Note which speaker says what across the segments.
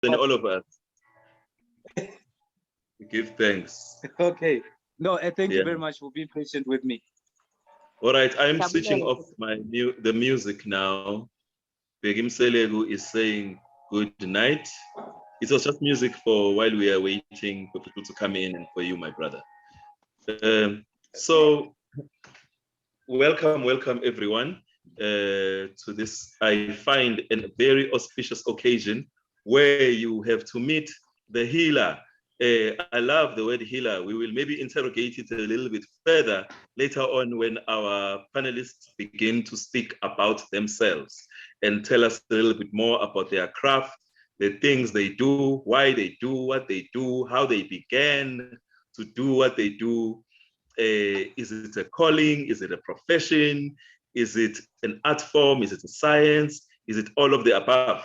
Speaker 1: than all of us. Give thanks.
Speaker 2: Okay. No, thank you very much for being patient with me.
Speaker 1: All right, I'm switching off the music now. Begim Selegu is saying good night. It was just music for while we are waiting for people to come in and for you, my brother. So welcome everyone to this, I find, a very auspicious occasion where you have to meet the healer. I love the word healer. We will maybe interrogate it a little bit further later on when our panelists begin to speak about themselves and tell us a little bit more about their craft, the things they do, why they do what they do, how they began to do what they do. Is it a calling? Is it a profession? Is it an art form? Is it a science? Is it all of the above?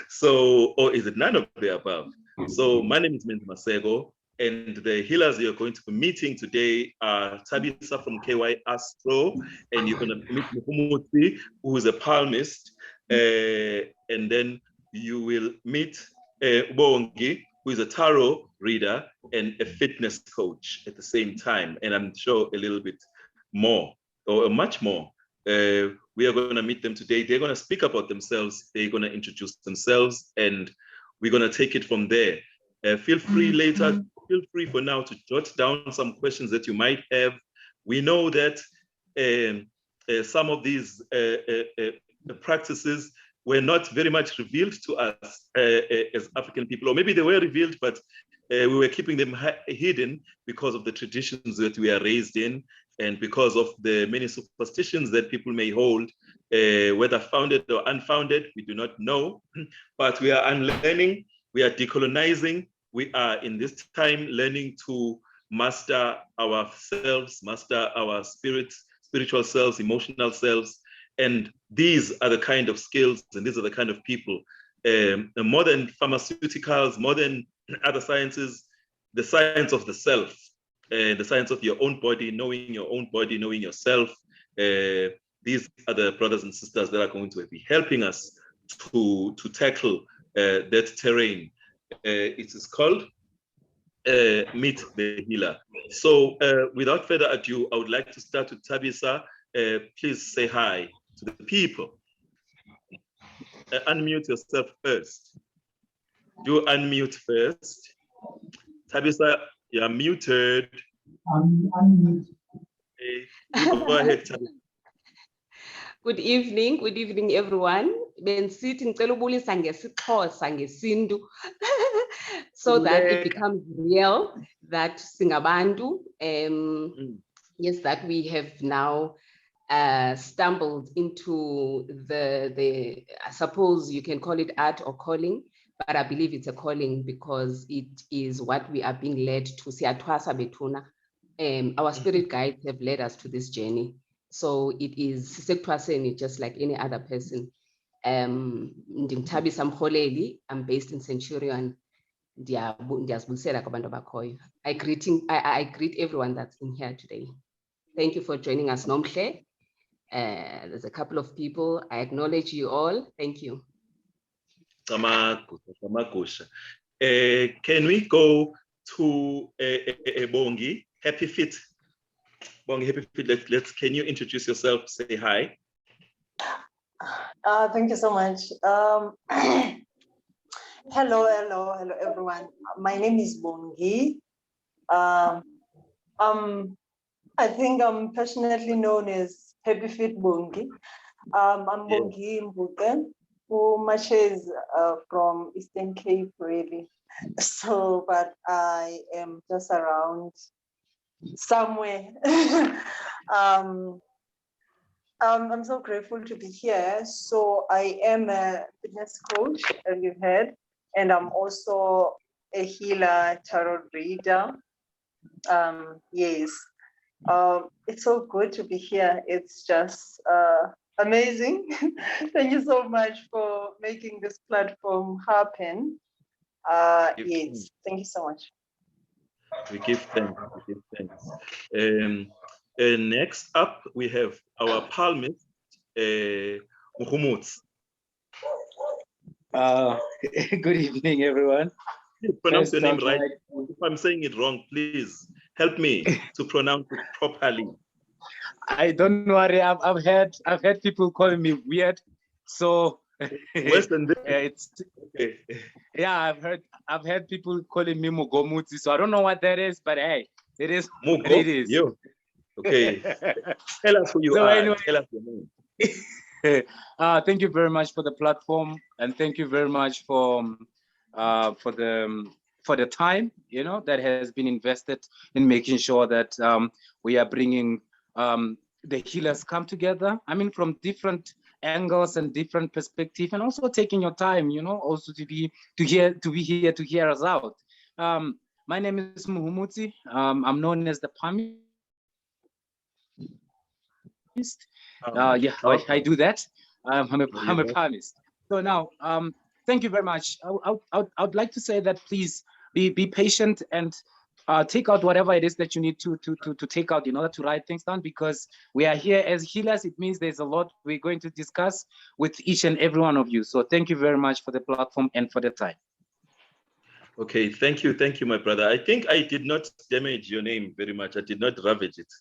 Speaker 1: So, or is it none of the above? So my name is Menzi Masego, and the healers you're going to be meeting today are Thabisa from KY-Astro, and you're going to meet Mogomutsi, who is a palmist, and then you will meet Bongy, who is a tarot reader and a fitness coach at the same time, and I'm sure a little bit more, or much more. We are going to meet them today. They're going to speak about themselves. They're going to introduce themselves, and we're going to take it from there. Feel free later, feel free for now to jot down some questions that you might have. We know that some of these practices were not very much revealed to us as African people, or maybe they were revealed, but we were keeping them hidden because of the traditions that we are raised in, and because of the many superstitions that people may hold, whether founded or unfounded, we do not know. But we are unlearning, we are decolonizing, we are in this time learning to master ourselves, master our spiritual selves, emotional selves. And these are the kind of skills, and these are the kind of people. More than pharmaceuticals, more than other sciences, the science of the self, the science of your own body, knowing your own body, knowing yourself. These are the brothers and sisters that are going to be helping us to tackle that terrain. It is called Meet the Healer. So without further ado, I would like to start with Thabisa. Please say hi to the people. Unmute yourself first. Do unmute first. Thabisa, you're muted.
Speaker 3: Unmute.
Speaker 1: Okay. Go ahead, Thabisa.
Speaker 4: Good evening, everyone. Bensithi ngicela ubulisa ngesiXhosa ngesintu so that it becomes real that singabantu. Yes, that we have now stumbled into the I suppose you can call it art or calling, but I believe it's a calling because it is what we are being led to. Siyathwasa bethuna. Our spirit guides have led us to this journey. So it is just like any other person. I'm based in Centurion. I greet everyone that's in here today. Thank you for joining us, Nomhle. There's a couple of people. I acknowledge you all. Thank you.
Speaker 1: Can we go to Bongy, Happy Fit? Bongy, Happy Fit, can you introduce yourself, say hi?
Speaker 3: Thank you so much. Hello, everyone. My name is Bongy. I think I'm passionately known as HappyfitBongy. I'm Bongy Mbuke, who matches from Eastern Cape, really. So, but I am just around somewhere. I'm so grateful to be here. So I am a fitness coach, as you heard, and I'm also a healer, tarot reader. Yes, it's so good to be here. It's just amazing. Thank you so much for making this platform happen. Yes, thank you so much.
Speaker 1: We give thanks. Next up, we have our palmist, Mogomutsi.
Speaker 2: Good evening, everyone.
Speaker 1: Pronounce your name
Speaker 2: First,
Speaker 1: right. If I'm saying it wrong, please help me to pronounce it properly.
Speaker 2: I don't worry. I've had people calling me weird, so
Speaker 1: Worse than this.
Speaker 2: it's
Speaker 1: Okay.
Speaker 2: yeah. I've had people calling me Mogomutsi, so I don't know what that is, but hey, it is what it is.
Speaker 1: You. Okay. Tell us who you
Speaker 2: So
Speaker 1: are.
Speaker 2: anyway,
Speaker 1: Tell us your name.
Speaker 2: thank you very much for the platform, and thank you very much for the time, you know, that has been invested in making sure that we are bringing the healers come together. I mean, from different angles and different perspective, and also taking your time, you know, also to be here to hear us out. My name is Mogomutsi. I'm known as the Palmist. Yeah,
Speaker 1: Okay.
Speaker 2: I do that. I'm a palmist. So now, thank you very much. I would like to say that please be patient and take out whatever it is that you need to take out in order to write things down, because we are here as healers. It means there's a lot we're going to discuss with each and every one of you. So thank you very much for the platform and for the time.
Speaker 1: Okay, thank you, my brother. I think I did not damage your name very much. I did not ravage it.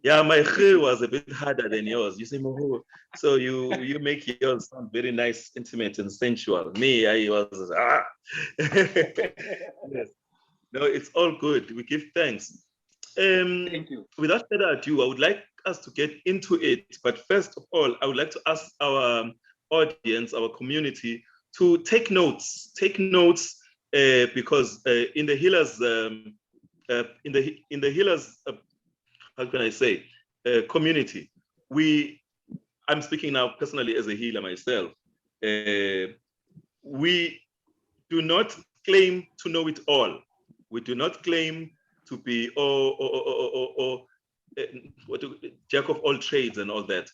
Speaker 1: My khe was a bit harder than yours. You say Moho, so you make yours sound very nice, intimate, and sensual. Me, I was yes. No, it's all good. We give thanks.
Speaker 2: Thank you.
Speaker 1: Without further ado, I would like us to get into it. But first of all, I would like to ask our audience, our community, to take notes. Because in the healers, how can I say, community, I'm speaking now personally as a healer myself. We do not claim to know it all. We do not claim to be jack of all trades and all that.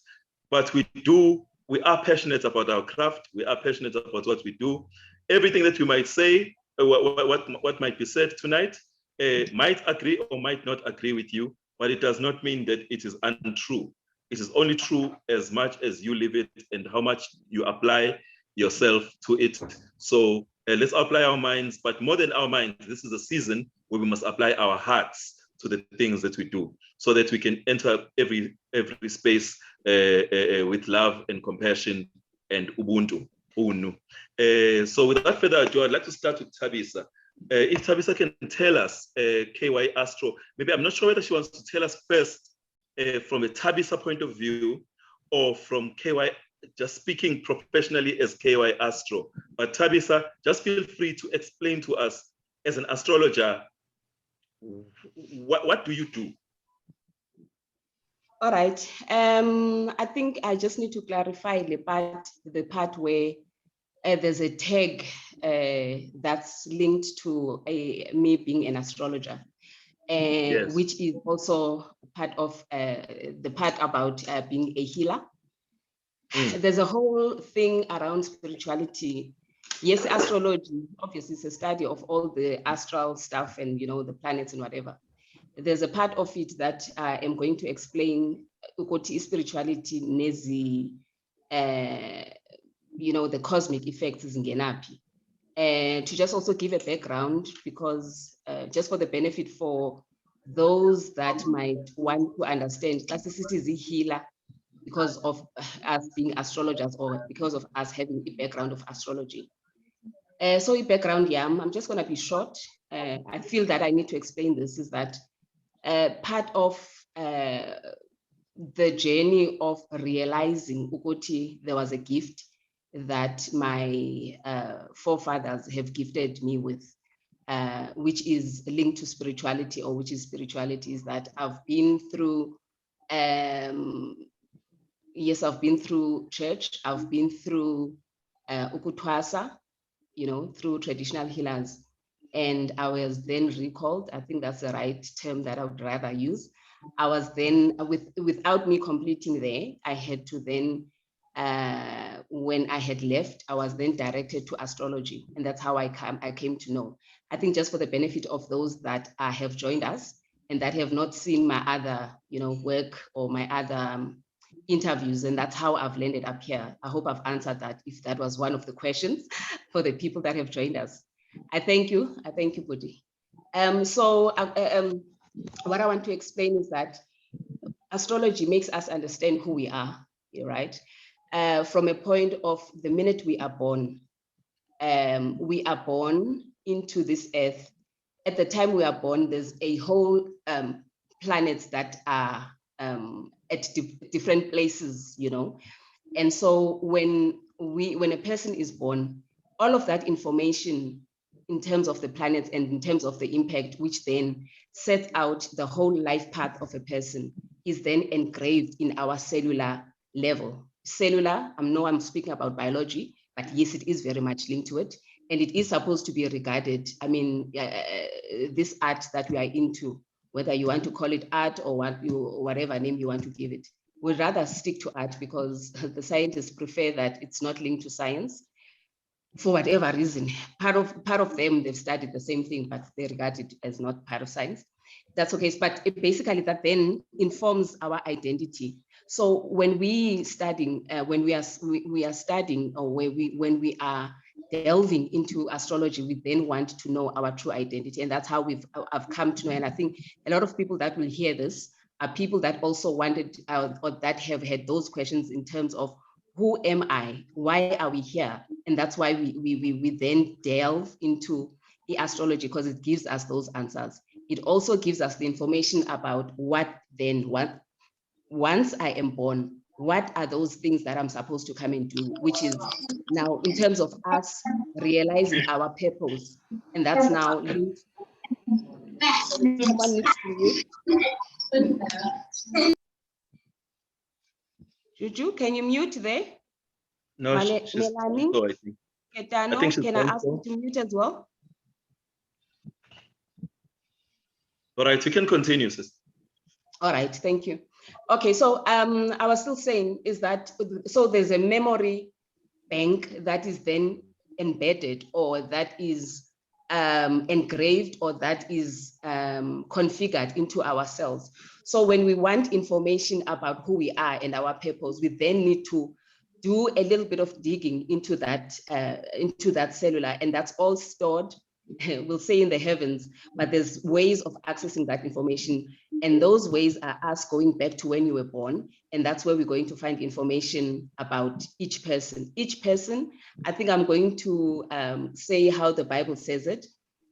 Speaker 1: But we are passionate about our craft. We are passionate about what we do. Everything that you might say, what might be said tonight, might agree or might not agree with you, but it does not mean that it is untrue. It is only true as much as you live it and how much you apply yourself to it. So let's apply our minds, but more than our minds, this is a season where we must apply our hearts to the things that we do, so that we can enter every space with love and compassion and ubuntu. So without further ado, I'd like to start with Thabisa. If Thabisa can tell us, KY-Astro, maybe I'm not sure whether she wants to tell us first from a Thabisa point of view, or from KY, just speaking professionally as KY-Astro. But Thabisa, just feel free to explain to us, as an astrologer, what do you do?
Speaker 4: All right. I think I just need to clarify the part where there's a tag that's linked to me being an astrologer, yes, which is also part of the part about being a healer. There's a whole thing around spirituality. Yes, astrology, obviously, is a study of all the astral stuff and, you know, the planets and whatever. There's a part of it that I am going to explain, spirituality, nezi, you know, the cosmic effects is ngenapi. And to just also give a background, because just for the benefit for those that might want to understand, classicity is a healer because of us being astrologers, or because of us having a background of astrology. So a background, yeah, I'm just going to be short. I feel that I need to explain this is that part of the journey of realizing Ukoti, there was a gift that my forefathers have gifted me with, which is linked to spirituality, or which is spirituality, is that I've been through, yes, I've been through church, I've been through Ukutwasa, you know, through traditional healers. And I was then recalled, I think that's the right term that I would rather use. I was then, without me completing there, I had to then, when I had left, I was then directed to astrology. And that's how I came to know. I think just for the benefit of those that have joined us and that have not seen my other, you know, work or my other interviews, and that's how I've landed up here. I hope I've answered that, if that was one of the questions for the people that have joined us. I thank you, Budi. What I want to explain is that astrology makes us understand who we are, right? From a point of the minute we are born into this earth. At the time we are born, there's a whole planets that are at different places, And so when a person is born, all of that information in terms of the planets and in terms of the impact, which then sets out the whole life path of a person, is then engraved in our cellular level. Cellular, I know I'm speaking about biology, but yes, it is very much linked to it. And it is supposed to be regarded, this art that we are into, whether you want to call it art or whatever name you want to give it, we'd rather stick to art because the scientists prefer that it's not linked to science for whatever reason. Part of them, they've studied the same thing, but they regard it as not part of science. That's okay, but it basically that then informs our identity. So when we are studying, when we are delving into astrology, we then want to know our true identity, and that's how I've come to know. And I think a lot of people that will hear this are people that also wanted or that have had those questions in terms of who am I? Why are we here? And that's why we then delve into the astrology, because it gives us those answers. It also gives us the information about once I am born, what are those things that I'm supposed to come and do, which is now in terms of us realizing our purpose. And that's now linked. Someone needs to mute. Juju, can you mute there?
Speaker 1: No, she's
Speaker 4: Melanie,
Speaker 1: so, I think.
Speaker 4: Ketano, can I ask you to mute as well?
Speaker 1: All right, you can continue, sister.
Speaker 4: All right, thank you. Okay, so I was still saying is that, so there's a memory bank that is then embedded, or that is engraved, or that is configured into our cells. So when we want information about who we are and our purpose, we then need to do a little bit of digging into that cellular, and that's all stored, we'll say in the heavens, but there's ways of accessing that information. And those ways are us going back to when you were born. And that's where we're going to find information about each person. Each person, I think I'm going to say how the Bible says it,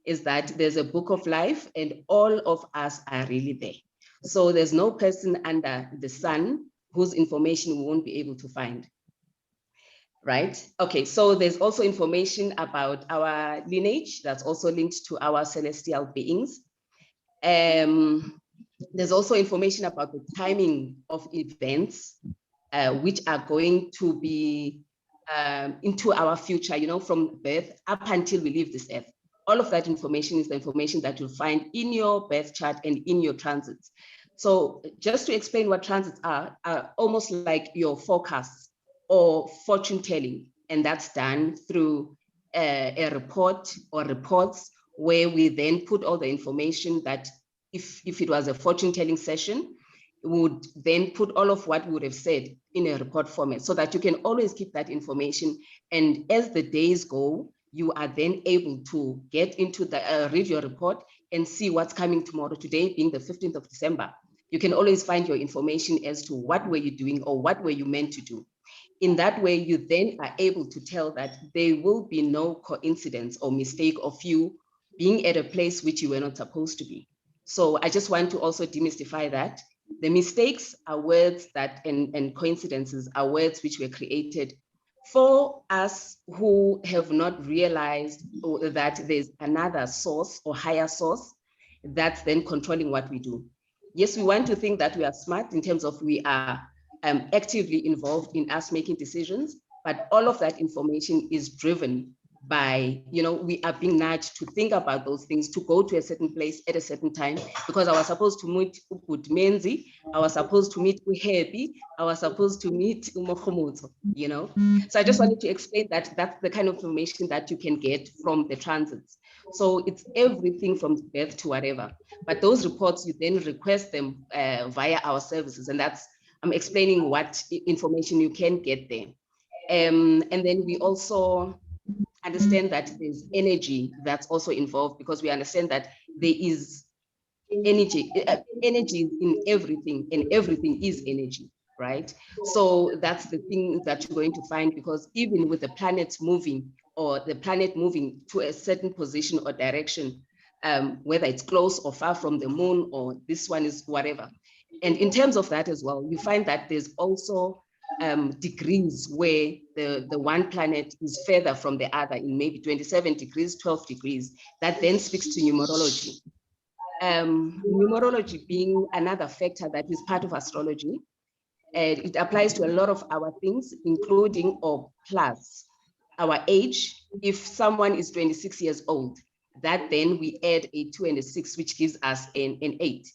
Speaker 4: is that there's a book of life and all of us are really there. So there's no person under the sun whose information we won't be able to find. Right? Okay, so there's also information about our lineage that's also linked to our celestial beings. There's also information about the timing of events, which are going to be into our future, from birth up until we leave this earth. All of that information is the information that you'll find in your birth chart and in your transits. So just to explain what transits are almost like your forecasts or fortune telling, and that's done through a report or reports, where we then put all the information that if it was a fortune telling session, we would then put all of what we would have said in a report format, so that you can always keep that information. And as the days go, you are then able to get into the read your report and see what's coming tomorrow. Today being the 15th of December, you can always find your information as to what were you doing or what were you meant to do. In that way, you then are able to tell that there will be no coincidence or mistake of you being at a place which you were not supposed to be. So I just want to also demystify that. The mistakes are words that, and coincidences are words which were created for us who have not realized that there's another source or higher source that's then controlling what we do. Yes, we want to think that we are smart in terms of we are actively involved in us making decisions, but all of that information is driven by, we are being nudged to think about those things, to go to a certain place at a certain time, because I was supposed to meet Mkhulu Menzi, I was supposed to meet Happy, I was supposed to meet Mogomutsi, So I just wanted to explain that that's the kind of information that you can get from the transits. So it's everything from birth to whatever. But those reports, you then request them via our services, and that's I'm explaining what information you can get there. And then we also understand that there's energy that's also involved, because we understand that there is energy in everything, and everything is energy, right? So that's the thing that you're going to find, because even with the planets moving, or the planet moving to a certain position or direction, whether it's close or far from the moon, or this one is whatever. And in terms of that as well, you find that there's also degrees where the one planet is further from the other, in maybe 27 degrees, 12 degrees. That then speaks to numerology. Numerology being another factor that is part of astrology. And it applies to a lot of our things, including or plus our age. If someone is 26 years old, that then we add a 2 and a 6, which gives us an 8.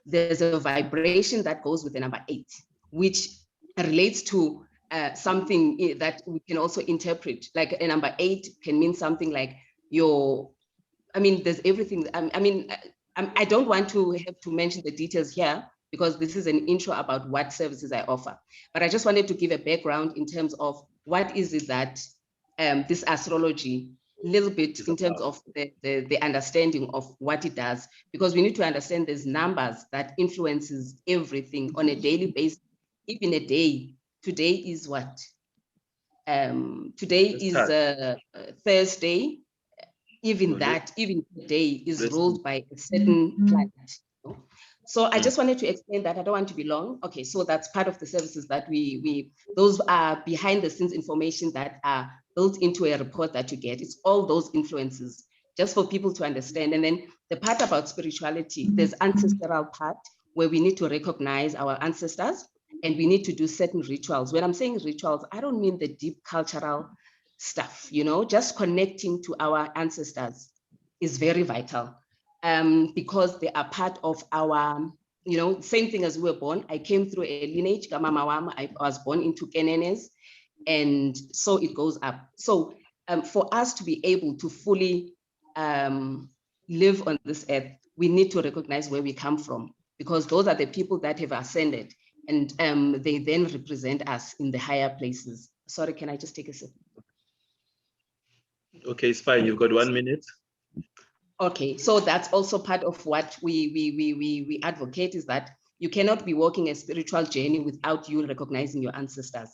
Speaker 4: There's a vibration that goes with the number 8, which relates to something that we can also interpret. Like a number 8 can mean something like there's everything. I don't want to have to mention the details here, because this is an intro about what services I offer. But I just wanted to give a background in terms of what is it that this astrology, a little bit in terms of the understanding of what it does, because we need to understand there's numbers that influences everything on a daily basis, even a day. Today is what? Today is Thursday. Even that, even today is ruled by a certain planet. So I just wanted to explain that. I don't want to be long. Okay, so that's part of the services that those are behind the scenes information that are built into a report that you get. It's all those influences, just for people to understand. And then the part about spirituality, there's ancestral part where we need to recognize our ancestors, and we need to do certain rituals. When I'm saying rituals, I don't mean the deep cultural stuff, just connecting to our ancestors is very vital, because they are part of our, same thing as we were born. I came through a lineage, I was born into Kenenes, and so it goes up. So for us to be able to fully live on this earth, we need to recognize where we come from, because those are the people that have ascended, and they then represent us in the higher places. Sorry, can I just take a sip?
Speaker 1: Okay, it's fine. You've got 1 minute.
Speaker 4: Okay, so that's also part of what we advocate, is that you cannot be walking a spiritual journey without you recognizing your ancestors.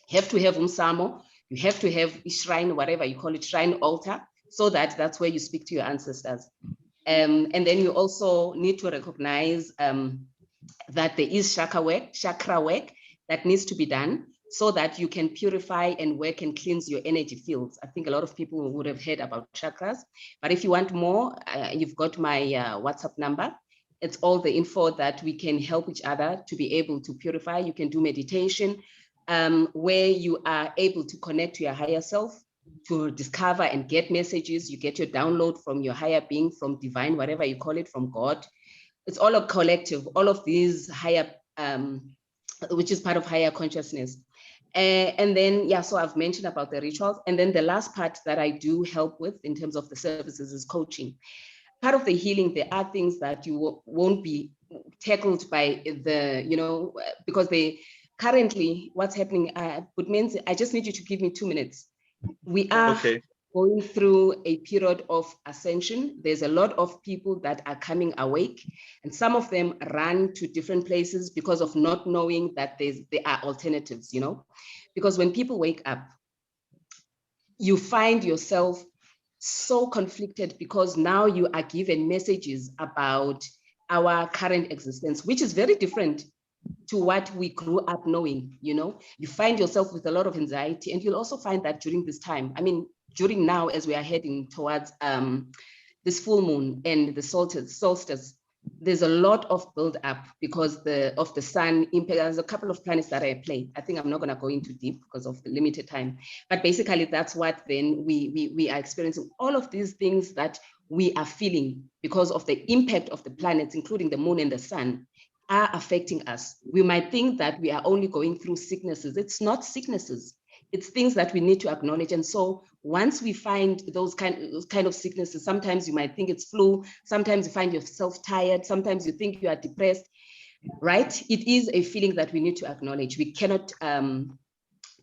Speaker 4: You have to have umsamo, you have to have a shrine, whatever you call it, shrine altar, so that's where you speak to your ancestors. And then you also need to recognize that there is chakra work that needs to be done, so that you can purify and work and cleanse your energy fields. I think a lot of people would have heard about chakras, but if you want more, you've got my WhatsApp number. It's all the info that we can help each other to be able to purify. You can do meditation, where you are able to connect to your higher self, to discover and get messages. You get your download from your higher being, from divine, whatever you call it, from God. It's all a collective, all of these higher, which is part of higher consciousness. And then, so I've mentioned about the rituals. And then the last part that I do help with in terms of the services is coaching. Part of the healing, there are things that you won't be tackled by because they currently, what's happening, Menzi, I just need you to give me 2 minutes. We are going through a period of ascension. There's a lot of people that are coming awake, and some of them run to different places because of not knowing that there are alternatives, because when people wake up, you find yourself so conflicted, because now you are given messages about our current existence, which is very different to what we grew up knowing. You find yourself with a lot of anxiety, and you'll also find that during this time, during now, as we are heading towards this full moon and the solstice, there's a lot of build up because of the sun impact. There's a couple of planets that are at play. I think I'm not going to go into deep because of the limited time, but basically that's what then we are experiencing. All of these things that we are feeling because of the impact of the planets, including the moon and the sun, are affecting us. We might think that we are only going through sicknesses. It's not sicknesses. It's things that we need to acknowledge. And so once we find those kind of sicknesses, sometimes you might think it's flu, sometimes you find yourself tired, sometimes you think you are depressed. right? It is a feeling that we need to acknowledge. We cannot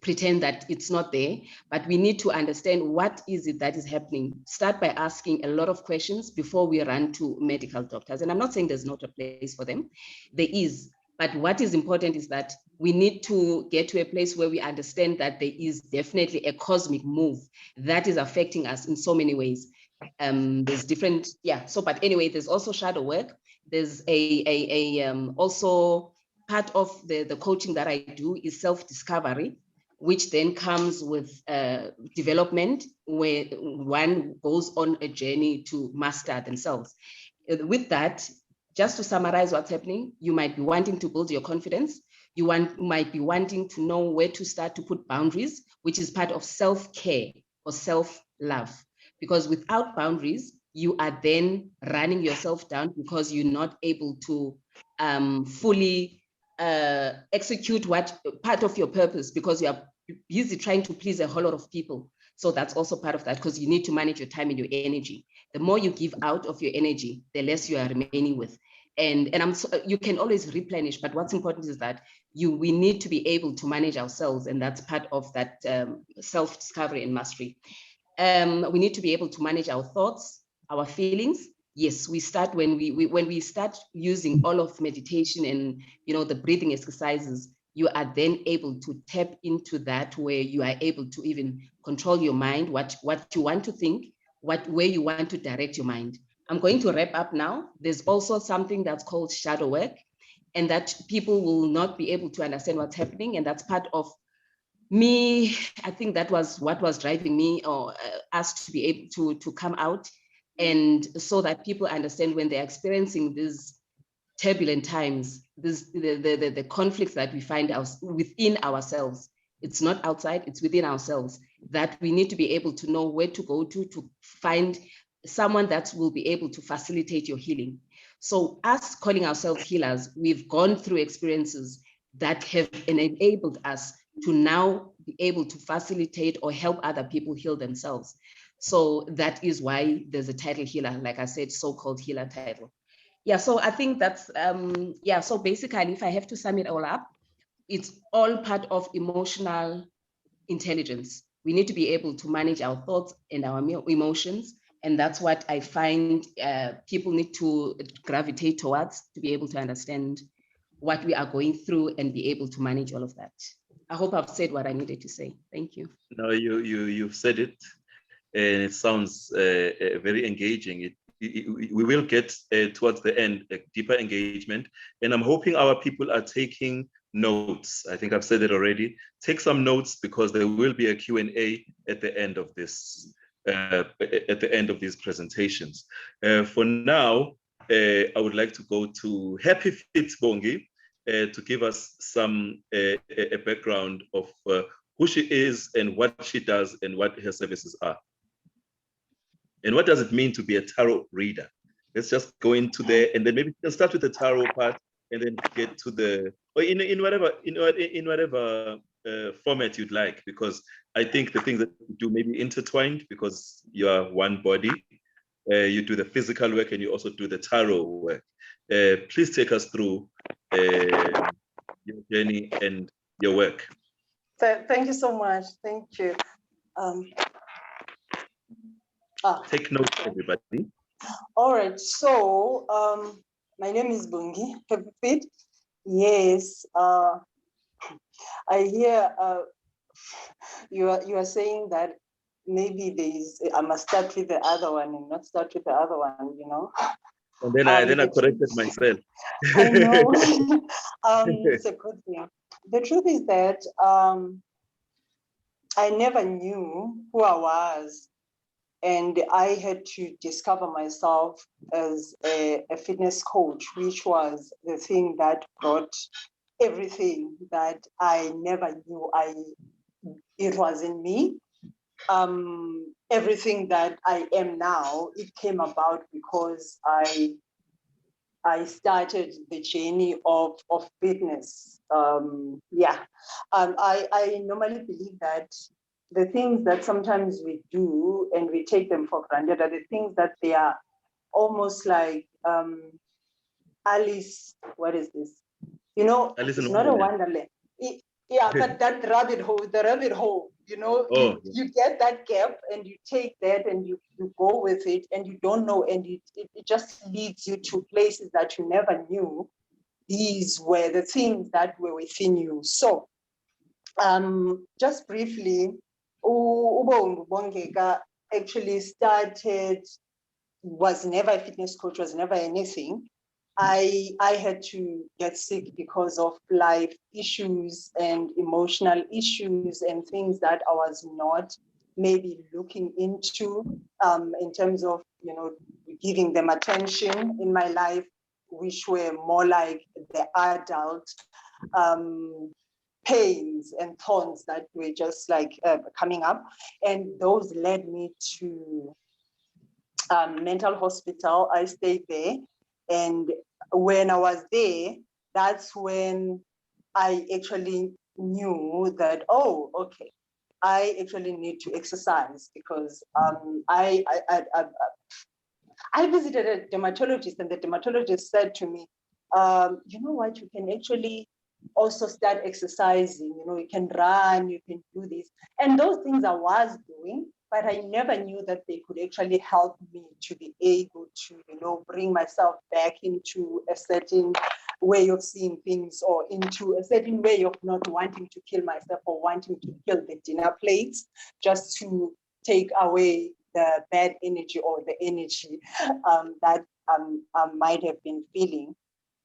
Speaker 4: pretend that it's not there, but we need to understand what is it that is happening. Start by asking a lot of questions before we run to medical doctors. And I'm not saying there's not a place for them, there is. But what is important is that we need to get to a place where we understand that there is definitely a cosmic move that is affecting us in so many ways. There's different, but anyway, there's also shadow work. There's also part of the coaching that I do is self-discovery, which then comes with development, where one goes on a journey to master themselves. With that, just to summarize what's happening, you might be wanting to build your confidence. You might be wanting to know where to start to put boundaries, which is part of self-care or self-love. Because without boundaries, you are then running yourself down because you're not able to fully execute what part of your purpose, because you are busy trying to please a whole lot of people. So that's also part of that, because you need to manage your time and your energy. The more you give out of your energy, the less you are remaining with. And you can always replenish, but what's important is that we need to be able to manage ourselves, and that's part of that self-discovery and mastery. We need to be able to manage our thoughts, our feelings. Yes, we start when we start using all of meditation and the breathing exercises. You are then able to tap into that, where you are able to even control your mind, what you want to think, where you want to direct your mind. I'm going to wrap up now. There's also something that's called shadow work, and that people will not be able to understand what's happening, and that's part of me. I think that was what was driving me, or us to be able to come out, and so that people understand when they're experiencing these turbulent times, the conflicts that we find within ourselves. It's not outside, it's within ourselves, that we need to be able to know where to go to find someone that will be able to facilitate your healing. So us calling ourselves healers, we've gone through experiences that have enabled us to now be able to facilitate or help other people heal themselves. So that is why there's a title healer, like I said, so-called healer title. Yeah, so I think that's, so basically, if I have to sum it all up, it's all part of emotional intelligence. We need to be able to manage our thoughts and our emotions. And that's what I find people need to gravitate towards, to be able to understand what we are going through and be able to manage all of that. I hope I've said what I needed to say. Thank you.
Speaker 1: No, you've said it, and it sounds very engaging. We will get towards the end a deeper engagement, and I'm hoping our people are taking notes. I think I've said it already. Take some notes, because there will be a Q&A at the end of this, at the end of these presentations. For now, I would like to go to HappyfitBongy to give us some a background of who she is and what she does and what her services are. And what does it mean to be a tarot reader? Let's just go into there, and then maybe we can start with the tarot part, and then get to the, or in whatever format you'd like, because I think the things that you do may be intertwined, because you are one body. You do the physical work and you also do the tarot work. Please take us through your journey and your work.
Speaker 3: Thank you so much. Thank you.
Speaker 1: Take notes, everybody.
Speaker 3: All right. So my name is Bongy. HappyFit. Yes. I hear you are saying that maybe I must start with the other one and not start with the other one.
Speaker 1: And then I corrected myself.
Speaker 3: I know. It's a good thing. The truth is that I never knew who I was, and I had to discover myself as a fitness coach, which was the thing that brought everything that I never knew it was in me. Everything that I am now, it came about because I started the journey of fitness. I normally believe that the things that sometimes we do and we take them for granted are the things that they are almost like Alice. What is this? You know,
Speaker 1: Alice
Speaker 3: it's
Speaker 1: in
Speaker 3: not a
Speaker 1: Wonderland.
Speaker 3: wonderland. Yeah, but that rabbit hole, the rabbit hole, you know,
Speaker 1: Oh.
Speaker 3: you get that gap and you take that and you go with it and you don't know, and it just leads you to places that you never knew. These were the things that were within you. So just briefly, Bongy actually started, was never a fitness coach, was never anything. I had to get sick because of life issues and emotional issues and things that I was not maybe looking into in terms of, you know, giving them attention in my life, which were more like the adult pains and thorns that were just like coming up. And those led me to mental hospital. I stayed there. And when I was there, that's when I actually knew that, oh, okay, I actually need to exercise, because I visited a dermatologist, and the dermatologist said to me, you know what, you can actually also start exercising, you know, you can run, you can do this. And those things I was doing, but I never knew that they could actually help me to be able to, you know, bring myself back into a certain way of seeing things, or into a certain way of not wanting to kill myself or wanting to kill the dinner plates just to take away the bad energy or the energy that I might have been feeling.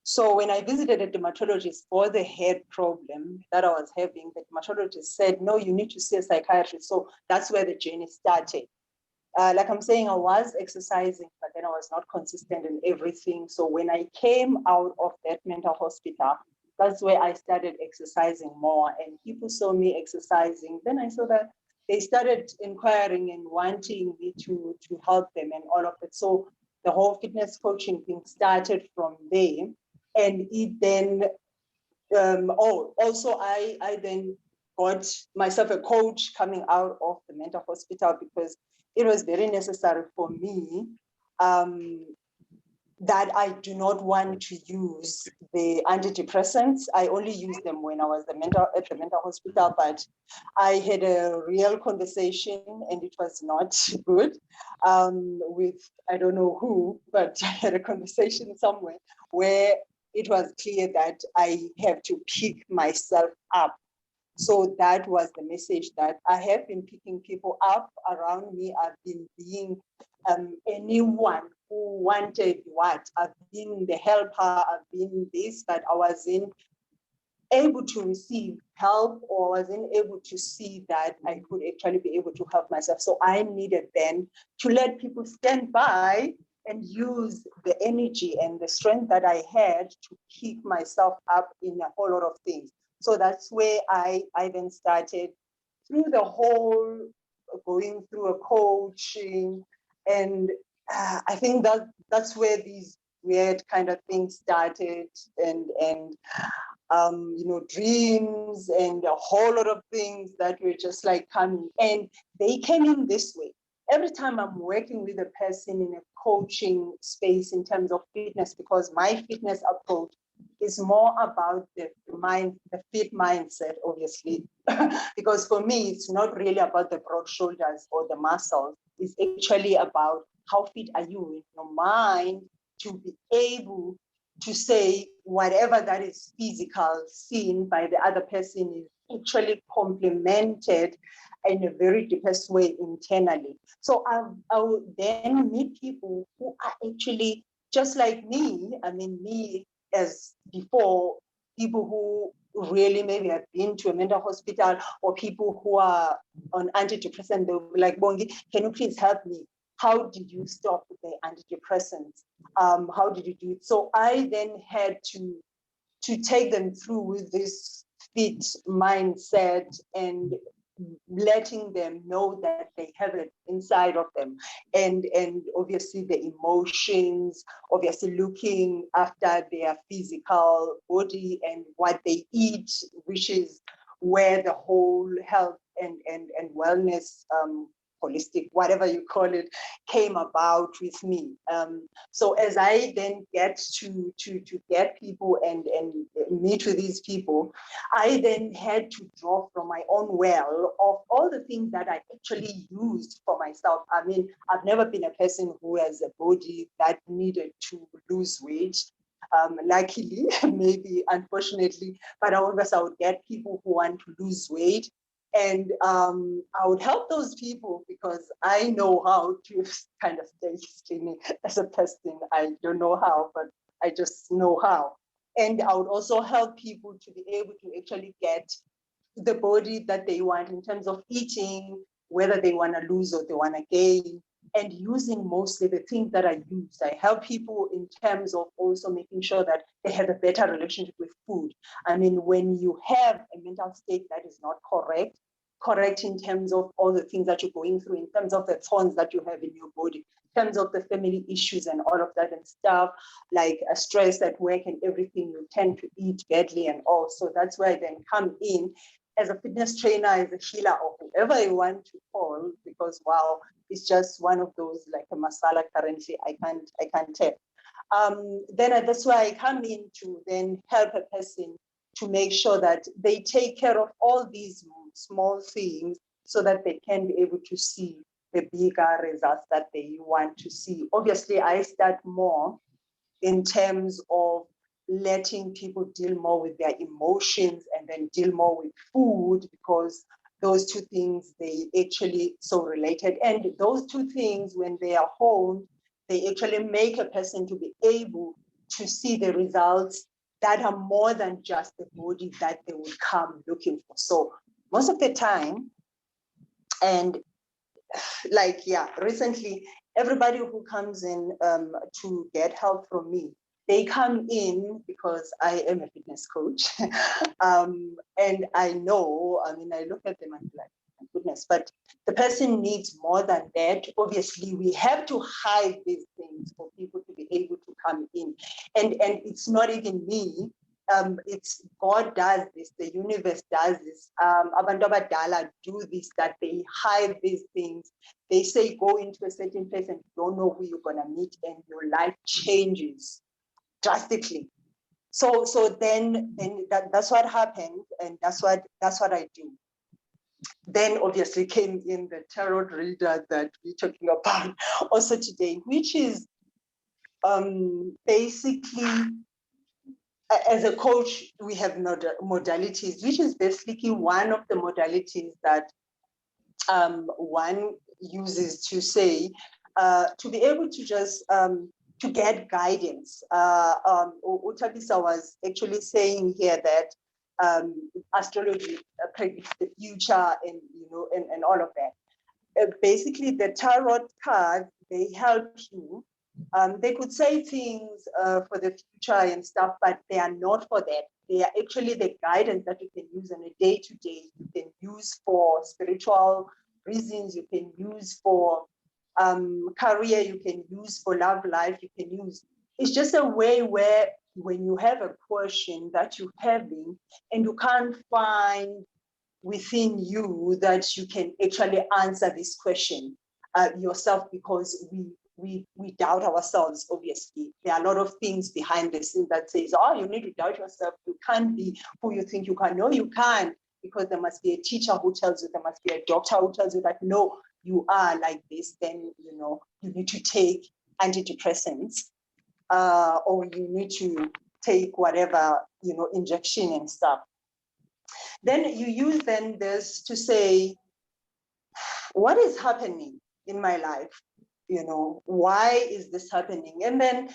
Speaker 3: So when I visited a dermatologist for the head problem that I was having, the dermatologist said, no, you need to see a psychiatrist. So that's where the journey started. Like I'm saying, I was exercising, but then I was not consistent in everything. So when I came out of that mental hospital, that's where I started exercising more, and people saw me exercising. Then I saw that they started inquiring and wanting me to help them and all of it. So the whole fitness coaching thing started from there. And it then, also I then got myself a coach coming out of the mental hospital, because it was very necessary for me that I do not want to use the antidepressants. I only used them when I was at the mental hospital, but I had a real conversation, and it was not good, with, I don't know who, but I had a conversation somewhere where it was clear that I have to pick myself up. So that was the message, that I have been picking people up around me. I've been being anyone who wanted what. I've been the helper, I've been this, but I wasn't able to receive help, or wasn't able to see that I could actually be able to help myself. So I needed then to let people stand by and use the energy and the strength that I had to pick myself up in a whole lot of things. So that's where I then started through the whole going through a coaching. And I think that's where these weird kind of things started, and you know, dreams and a whole lot of things that were just like coming. And they came in this way. Every time I'm working with a person in a coaching space in terms of fitness, because my fitness approach is more about the fit mindset, obviously. Because for me, it's not really about the broad shoulders or the muscles. It's actually about how fit are you in your mind to be able to say whatever that is physical seen by the other person is actually complemented in a very deepest way internally. So I will then meet people who are actually just like me. I mean, me as before, people who really maybe have been to a mental hospital, or people who are on antidepressant. They'll be like, Bongy, can you please help me? How did you stop the antidepressants? How did you do it? So I then had to take them through with this fit mindset, and letting them know that they have it inside of them, and obviously the emotions, obviously looking after their physical body and what they eat, which is where the whole health and wellness holistic, whatever you call it, came about with me. So as I then get to get people and meet with these people, I then had to draw from my own well of all the things that I actually used for myself. I mean, I've never been a person who has a body that needed to lose weight. Luckily, maybe unfortunately, but always I would get people who want to lose weight. And I would help those people because I know how to kind of stay skinny as a person. I don't know how, but I just know how. And I would also help people to be able to actually get the body that they want in terms of eating, whether they want to lose or they want to gain, and using mostly the things that I use. I help people in terms of also making sure that they have a better relationship with food. I mean, when you have a mental state that is not correct in terms of all the things that you're going through, in terms of the thorns that you have in your body, in terms of the family issues and all of that and stuff, like a stress at work and everything, you tend to eat badly and all. So that's where I then come in as a fitness trainer, as a healer, or whoever you want to call, because wow, it's just one of those like a masala currently, I can't tell. Then that's why I come in to then help a person to make sure that they take care of all these small things so that they can be able to see the bigger results that they want to see. Obviously, I start more in terms of letting people deal more with their emotions and then deal more with food, because those two things, they actually so related. And those two things, when they are honed, they actually make a person to be able to see the results that are more than just the body that they would come looking for. So most of the time, and like, yeah, recently, everybody who comes in to get help from me, they come in because I am a fitness coach. And I know, I mean, I look at them and I'm like, my goodness, but the person needs more than that. Obviously, we have to hide these things for people to be able to come in. And it's not even me. It's God does this, the universe does this. Abantu abadala do this, that they hide these things. They say go into a certain place and you don't know who you're gonna meet, and your life changes drastically. So then that's what happened, and that's what I do. Then obviously came in the tarot reader that we're talking about also today, which is basically, as a coach, we have modalities, which is basically one of the modalities that one uses to say, to be able to just to get guidance. Thabisa was actually saying here that astrology predicts the future, and and all of that. Basically, the tarot cards, they help you. They could say things for the future and stuff, but they are not for that. They are actually the guidance that you can use on a day-to-day. You can use for spiritual reasons. You can use for career. You can use for love life. You can use. It's just a way where when you have a question that you're having and you can't find within you that you can actually answer this question yourself, because we doubt ourselves. Obviously, there are a lot of things behind the scenes that says, oh, you need to doubt yourself. You can't be who you think you can. No, you can't, because there must be a teacher who tells you, there must be a doctor who tells you that, no, you are like this. Then, you need to take antidepressants, or you need to take whatever, injection and stuff. Then you use then this to say, what is happening in my life? Why is this happening? And then,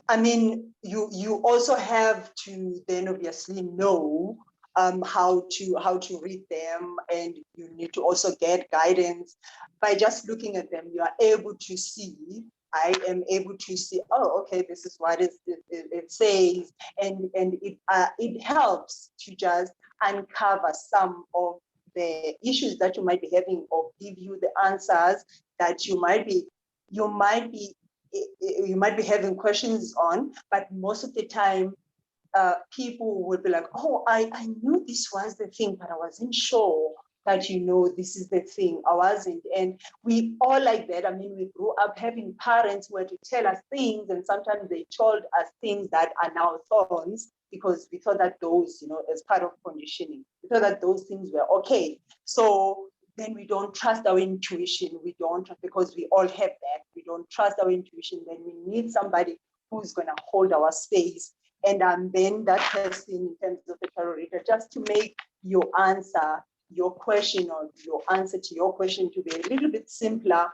Speaker 3: I mean, you also have to then obviously know how to read them, and you need to also get guidance. By just looking at them, you are able to see. I am able to see, oh, okay, this is what it says, and it helps to just uncover some of the issues that you might be having, or give you the answers that you might be having questions on. But most of the time, people would be like, oh, I knew this was the thing, but I wasn't sure that, you know, this is the thing. I wasn't. And we all like that. I mean, we grew up having parents who had to tell us things, and sometimes they told us things that are now thorns, because we thought that those, you know, as part of conditioning, we thought that those things were okay. So then we don't trust our intuition. We don't, because we all have that. We don't trust our intuition. Then we need somebody who's going to hold our space. And then that person, in terms of the tarot reader, just to make your answer, your question, or your answer to your question to be a little bit simpler,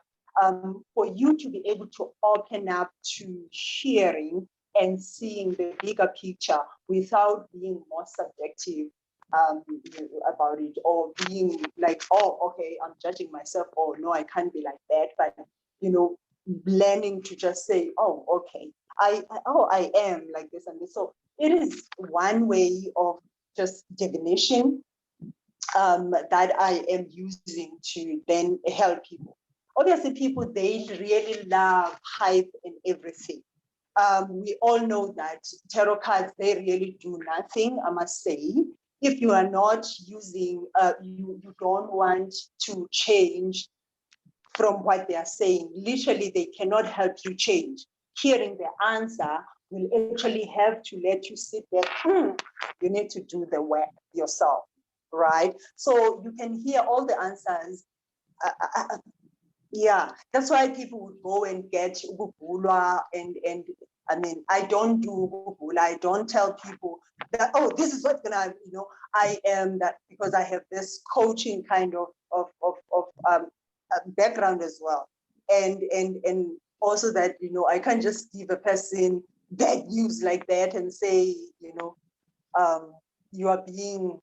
Speaker 3: for you to be able to open up to hearing and seeing the bigger picture without being more subjective about it, or being like, oh, okay, I'm judging myself, or no, I can't be like that. But, you know, learning to just say, oh, okay, I am like this and this. So it is one way of just divination that I am using to then help people. Obviously, people, they really love hype and everything. We all know that tarot cards, they really do nothing, I must say. If you are not using, you don't want to change from what they are saying. Literally, they cannot help you change. Hearing the answer will actually have to let you sit there. You need to do the work yourself, right? So you can hear all the answers. Yeah, that's why people would go and get ukugulwa, and I mean, I don't do ukugula. I don't tell people that, oh, this is what's gonna, you know, I am that, because I have this coaching kind of background as well, and also that, you know, I can't just give a person bad news like that and say, you know, you are being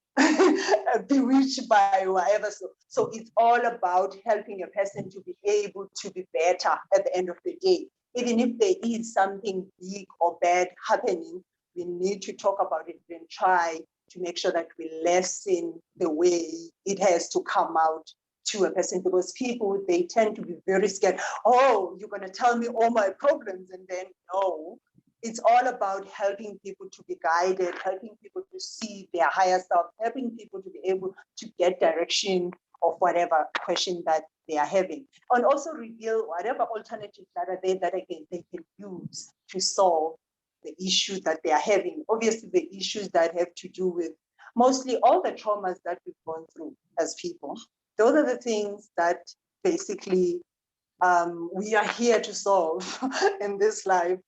Speaker 3: bewitched by whatever. So it's all about helping a person to be able to be better at the end of the day. Even if there is something big or bad happening, we need to talk about it and try to make sure that we lessen the way it has to come out to a person, because people, they tend to be very scared. Oh, you're going to tell me all my problems, and then no. It's all about helping people to be guided, helping people to see their higher self, helping people to be able to get direction of whatever question that they are having, and also reveal whatever alternatives that are there that they can use to solve the issues that they are having. Obviously, the issues that have to do with mostly all the traumas that we've gone through as people. Those are the things that basically we are here to solve in this life,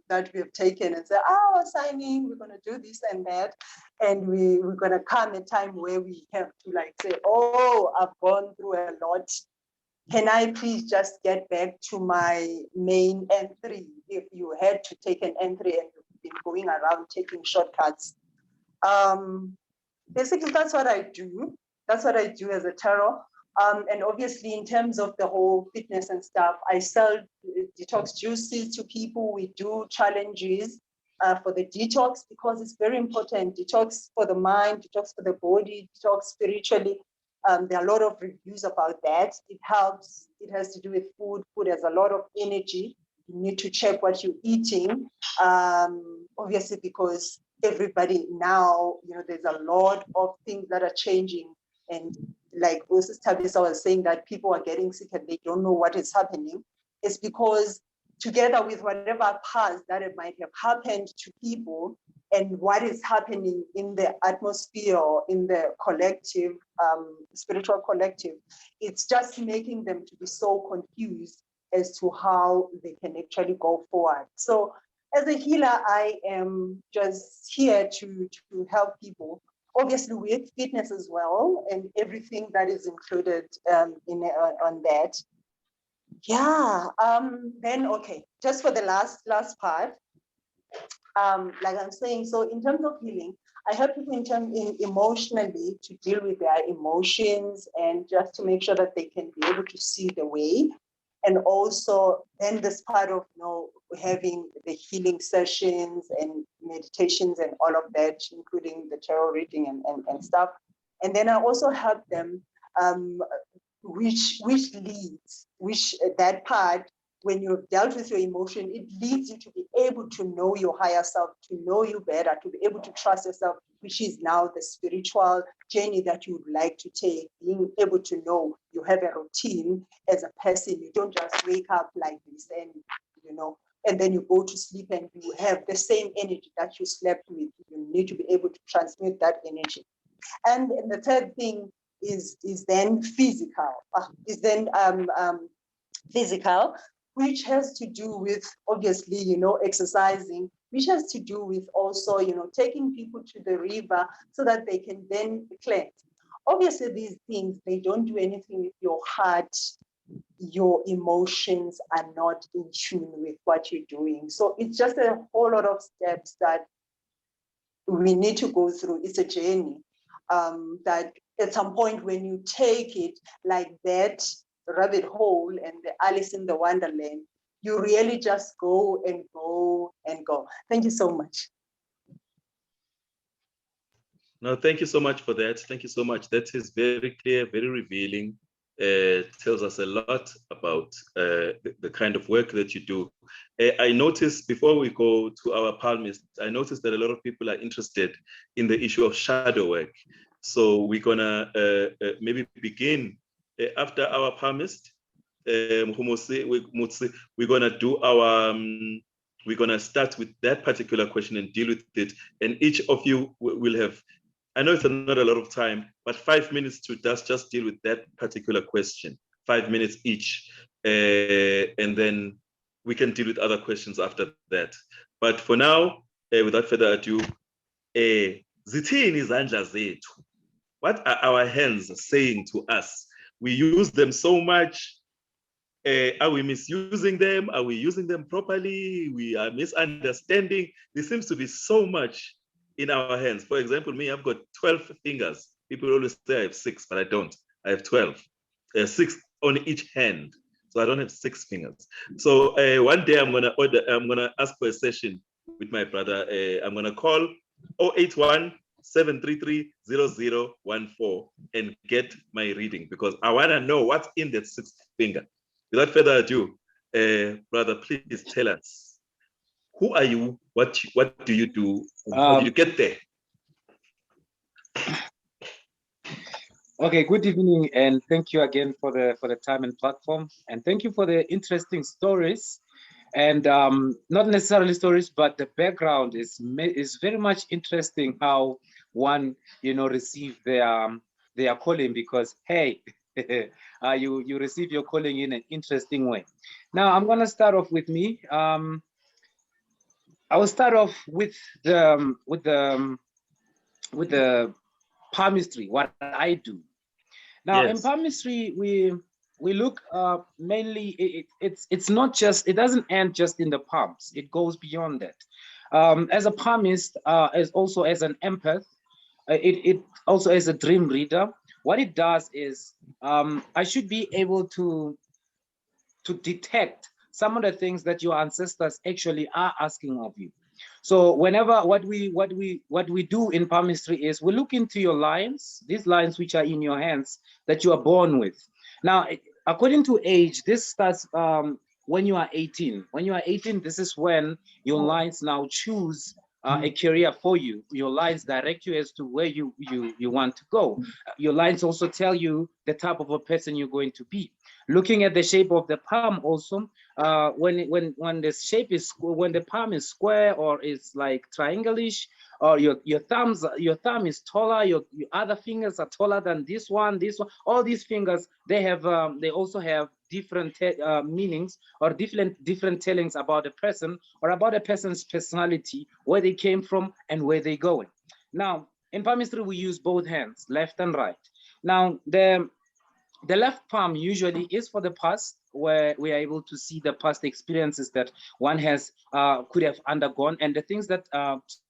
Speaker 3: that we have taken and say, oh, signing, we're going to do this and that. And we're going to come a time where we have to like say, oh, I've gone through a lot. Can I please just get back to my main N3? If you had to take an N3 and you've been going around taking shortcuts. Basically, that's what I do. That's what I do as a tarot. And obviously, in terms of the whole fitness and stuff, I sell detox juices to people. We do challenges for the detox, because it's very important. Detox for the mind, detox for the body, detox spiritually. There are a lot of reviews about that. It helps. It has to do with food. Food has a lot of energy. You need to check what you're eating. Obviously, because everybody now, you know, there's a lot of things that are changing. And like also Thabisa was saying, that people are getting sick and they don't know what is happening. It's because together with whatever past that it might have happened to people and what is happening in the atmosphere or in the collective, spiritual collective, it's just making them to be so confused as to how they can actually go forward. So as a healer, I am just here to help people, obviously with fitness as well, and everything that is included on that. Yeah, then, okay, just for the last part, like I'm saying, so in terms of healing, I help people in emotionally to deal with their emotions and just to make sure that they can be able to see the way. And also then this part of, you know, having the healing sessions and meditations and all of that, including the tarot reading and stuff. And then I also help them which leads, that part when you've dealt with your emotion, it leads you to be able to know your higher self, to know you better, to be able to trust yourself, which is now the spiritual journey that you would like to take, being able to know you have a routine as a person. You don't just wake up like this and, you know, and then you go to sleep and you have the same energy that you slept with. You need to be able to transmit that energy. And the third thing is then physical, physical, which has to do with, obviously, you know, exercising, which has to do with also, you know, taking people to the river so that they can then cleanse. Obviously, these things, they don't do anything with your heart. Your emotions are not in tune with what you're doing. So it's just a whole lot of steps that we need to go through. It's a journey that at some point when you take it like that rabbit hole and the Alice in the Wonderland, you really just go and go and go. Thank you so much.
Speaker 1: No, thank you so much for that. Thank you so much. That is very clear, very revealing. Tells us a lot about the kind of work that you do. I noticed, before we go to our palmist, I noticed that a lot of people are interested in the issue of shadow work. So we're gonna maybe begin after our palmist. We're gonna do our, we're gonna start with that particular question and deal with it. And each of you will have, I know it's not a lot of time, but 5 minutes to just deal with that particular question, 5 minutes each. And then we can deal with other questions after that. But for now, without further ado, zithini izandla zethu? What are our hands saying to us? We use them so much. Are we misusing them? Are we using them properly? We are misunderstanding. There seems to be so much in our hands. For example, me, I've got 12 fingers. People always say I have 6, but I don't. I have 12. 6 on each hand. So I don't have 6 fingers. So one day I'm gonna ask for a session with my brother. I'm gonna call 081-733-0014 and get my reading, because I wanna know what's in that 6th finger. Without further ado, brother, please tell us, who are you? What do you do? How did you get there?
Speaker 2: Okay, good evening, and thank you again for the time and platform, and thank you for the interesting stories, and not necessarily stories, but the background is very much interesting. How one, you know, receive their calling, because hey, you receive your calling in an interesting way. Now I'm gonna start off with me. I will start off with the palmistry, what I do. Now, yes. In palmistry, we look mainly. It's not just. It doesn't end just in the palms. It goes beyond that. As a palmist, as also as an empath, it also as a dream reader. What it does is, I should be able to detect some of the things that your ancestors actually are asking of you. So whenever what we do in palmistry is we look into your lines, these lines which are in your hands that you are born with. Now, according to age, this starts when you are 18. When you are 18, this is when your lines now choose a career for you. Your lines direct you as to where you want to go. Your lines also tell you the type of a person you're going to be. Looking at the shape of the palm also, when the shape is, when the palm is square or is like triangle-ish, or your thumb is taller, your other fingers are taller than this one, all these fingers, they also have different meanings or different tellings about a person or about a person's personality, where they came from and where they're going. Now, in palmistry, we use both hands, left and right. Now, the left palm usually is for the past, where we are able to see the past experiences that one has could have undergone, and the things that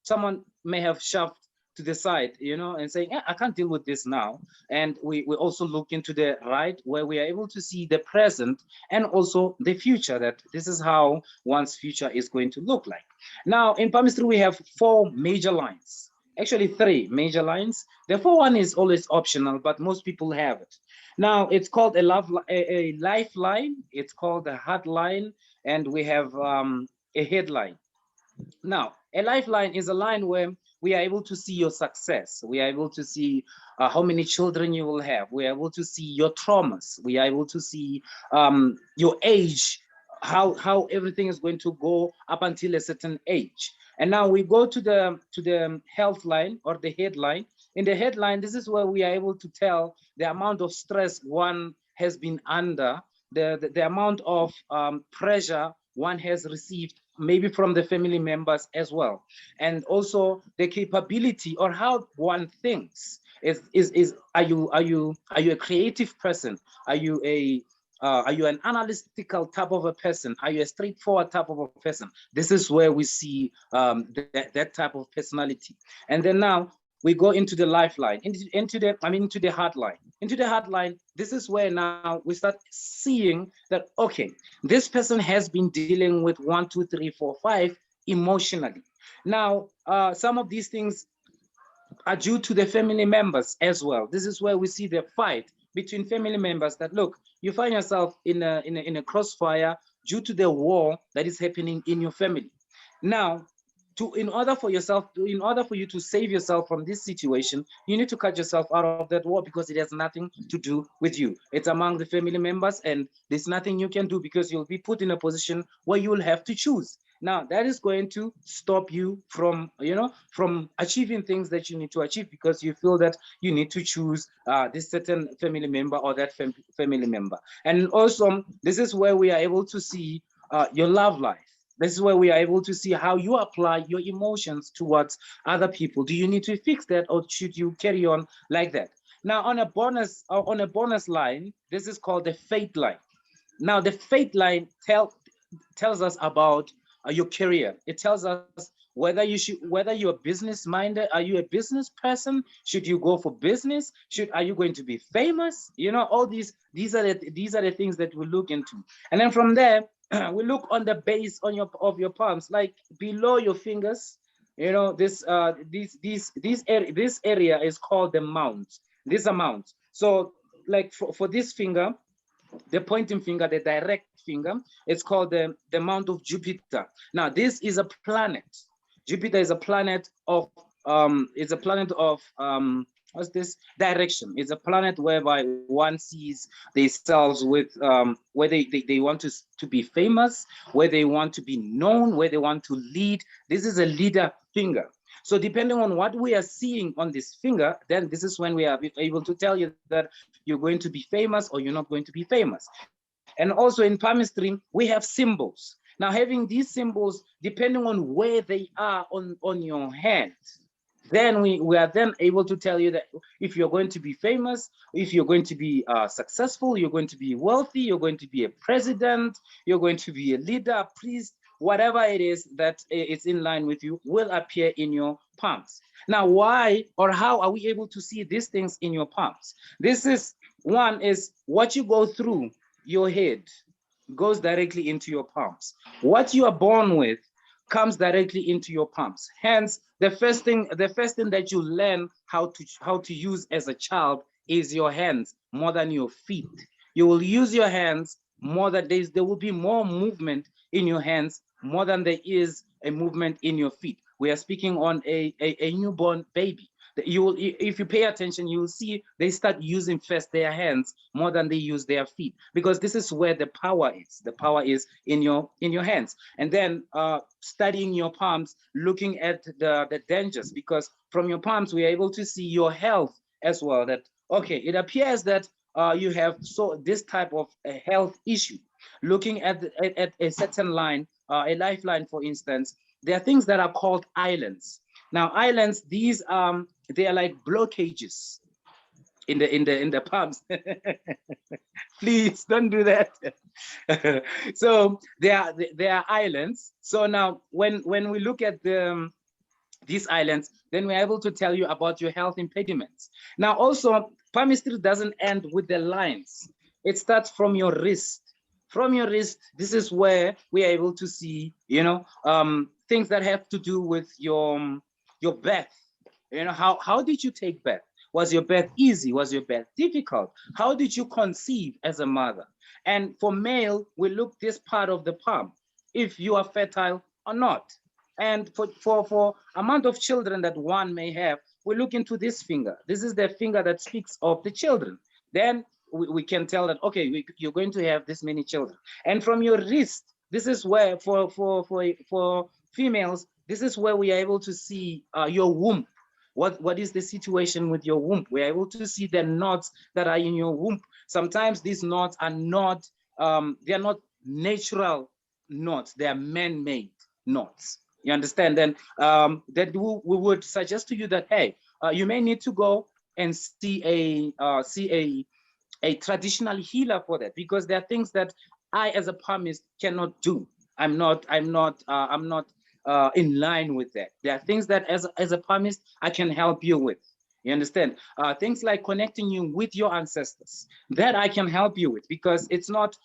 Speaker 2: someone may have shoved to the side, you know, and saying, I can't deal with this now. And we also look into the right, where we are able to see the present and also the future, that this is how one's future is going to look like. Now, in palmistry, we have 4 major lines. Actually 3 major lines. The 4th one is always optional, but most people have it. Now it's called a lifeline. It's called a hotline, and we have a headline. Now, a lifeline is a line where we are able to see your success. We are able to see how many children you will have. We are able to see your traumas. We are able to see your age, how everything is going to go up until a certain age. And now we go to the health line or the headline. In the headline, this is where we are able to tell the amount of stress one has been under, the amount of pressure one has received, maybe from the family members as well, and also the capability or how one thinks. Are you a creative person? Are you an analytical type of a person? Are you a straightforward type of a person? This is where we see that type of personality. And then now we go into the lifeline, into the hotline. Into the hotline, this is where now we start seeing that, okay, this person has been dealing with 1, 2, 3, 4, 5 emotionally. Now, some of these things are due to the family members as well. This is where we see the fight between family members that, look, you find yourself in a crossfire due to the war that is happening in your family. Now, in order for you to save yourself from this situation, you need to cut yourself out of that war, because it has nothing to do with you. It's among the family members, and there's nothing you can do, because you'll be put in a position where you will have to choose. Now, that is going to stop you from, from achieving things that you need to achieve, because you feel that you need to choose this certain family member or that family member. And also, this is where we are able to see your love life. This is where we are able to see how you apply your emotions towards other people. Do you need to fix that, or should you carry on like that? Now, on a bonus line, this is called the fate line. Now, the fate line tells us about your career. It tells us whether you're business minded. Are you a business person? Should you go for business? Are you going to be famous? All these are the things that we look into. And then from there, we look on the base of your palms, like below your fingers. This area is called the mount. This amount. So, like for this finger, the pointing finger, the direct finger, it's called the mount of Jupiter. Now, this is a planet. Jupiter is a planet of what's this? Direction. It's a planet whereby one sees themselves with where they want to be famous, where they want to be known, where they want to lead. This is a leader finger. So depending on what we are seeing on this finger, then this is when we are able to tell you that you're going to be famous or you're not going to be famous. And also in palmistry, we have symbols. Now, having these symbols, depending on where they are on your hand, then we are then able to tell you that if you're going to be famous, if you're going to be successful, you're going to be wealthy, you're going to be a president, you're going to be a leader, a priest, whatever it is that is in line with you will appear in your palms. Now, why or how are we able to see these things in your palms? One is what you go through your head goes directly into your palms. What you are born with comes directly into your palms. Hence, the first thing that you learn how to use as a child is your hands more than your feet. You will use your hands more than there will be more movement in your hands more than there is a movement in your feet. We are speaking on a newborn baby. If you pay attention, you will see they start using first their hands more than they use their feet, because this is where the power is. The power is in your hands. And then studying your palms, looking at the dangers, because from your palms we are able to see your health as well. That okay, it appears that you have this type of a health issue. Looking at a certain line, a lifeline, for instance, there are things that are called islands. Now, islands, these they are like blockages in the palms. Please don't do that. So they are islands. So now, when we look at these islands, then we're able to tell you about your health impediments. Now, also, palmistry doesn't end with the lines. It starts from your wrist. From your wrist, this is where we are able to see, things that have to do with your birth. How did you take birth? Was your birth easy? Was your birth difficult? How did you conceive as a mother? And for male, we look this part of the palm, if you are fertile or not. And for amount of children that one may have, we look into this finger. This is the finger that speaks of the children. Then we can tell that, okay, you're going to have this many children. And from your wrist, this is where for females, this is where we are able to see your womb. What is the situation with your womb? We're able to see the knots that are in your womb. Sometimes these knots are not, they are not natural knots, they are man-made knots. You understand? Then that we would suggest to you that, hey, you may need to go and see a traditional healer for that, because there are things that I, as a palmist, cannot do. I'm not in line with that. There are things that as a palmist, I can help you with. You understand? Things like connecting you with your ancestors, that I can help you with, because it's not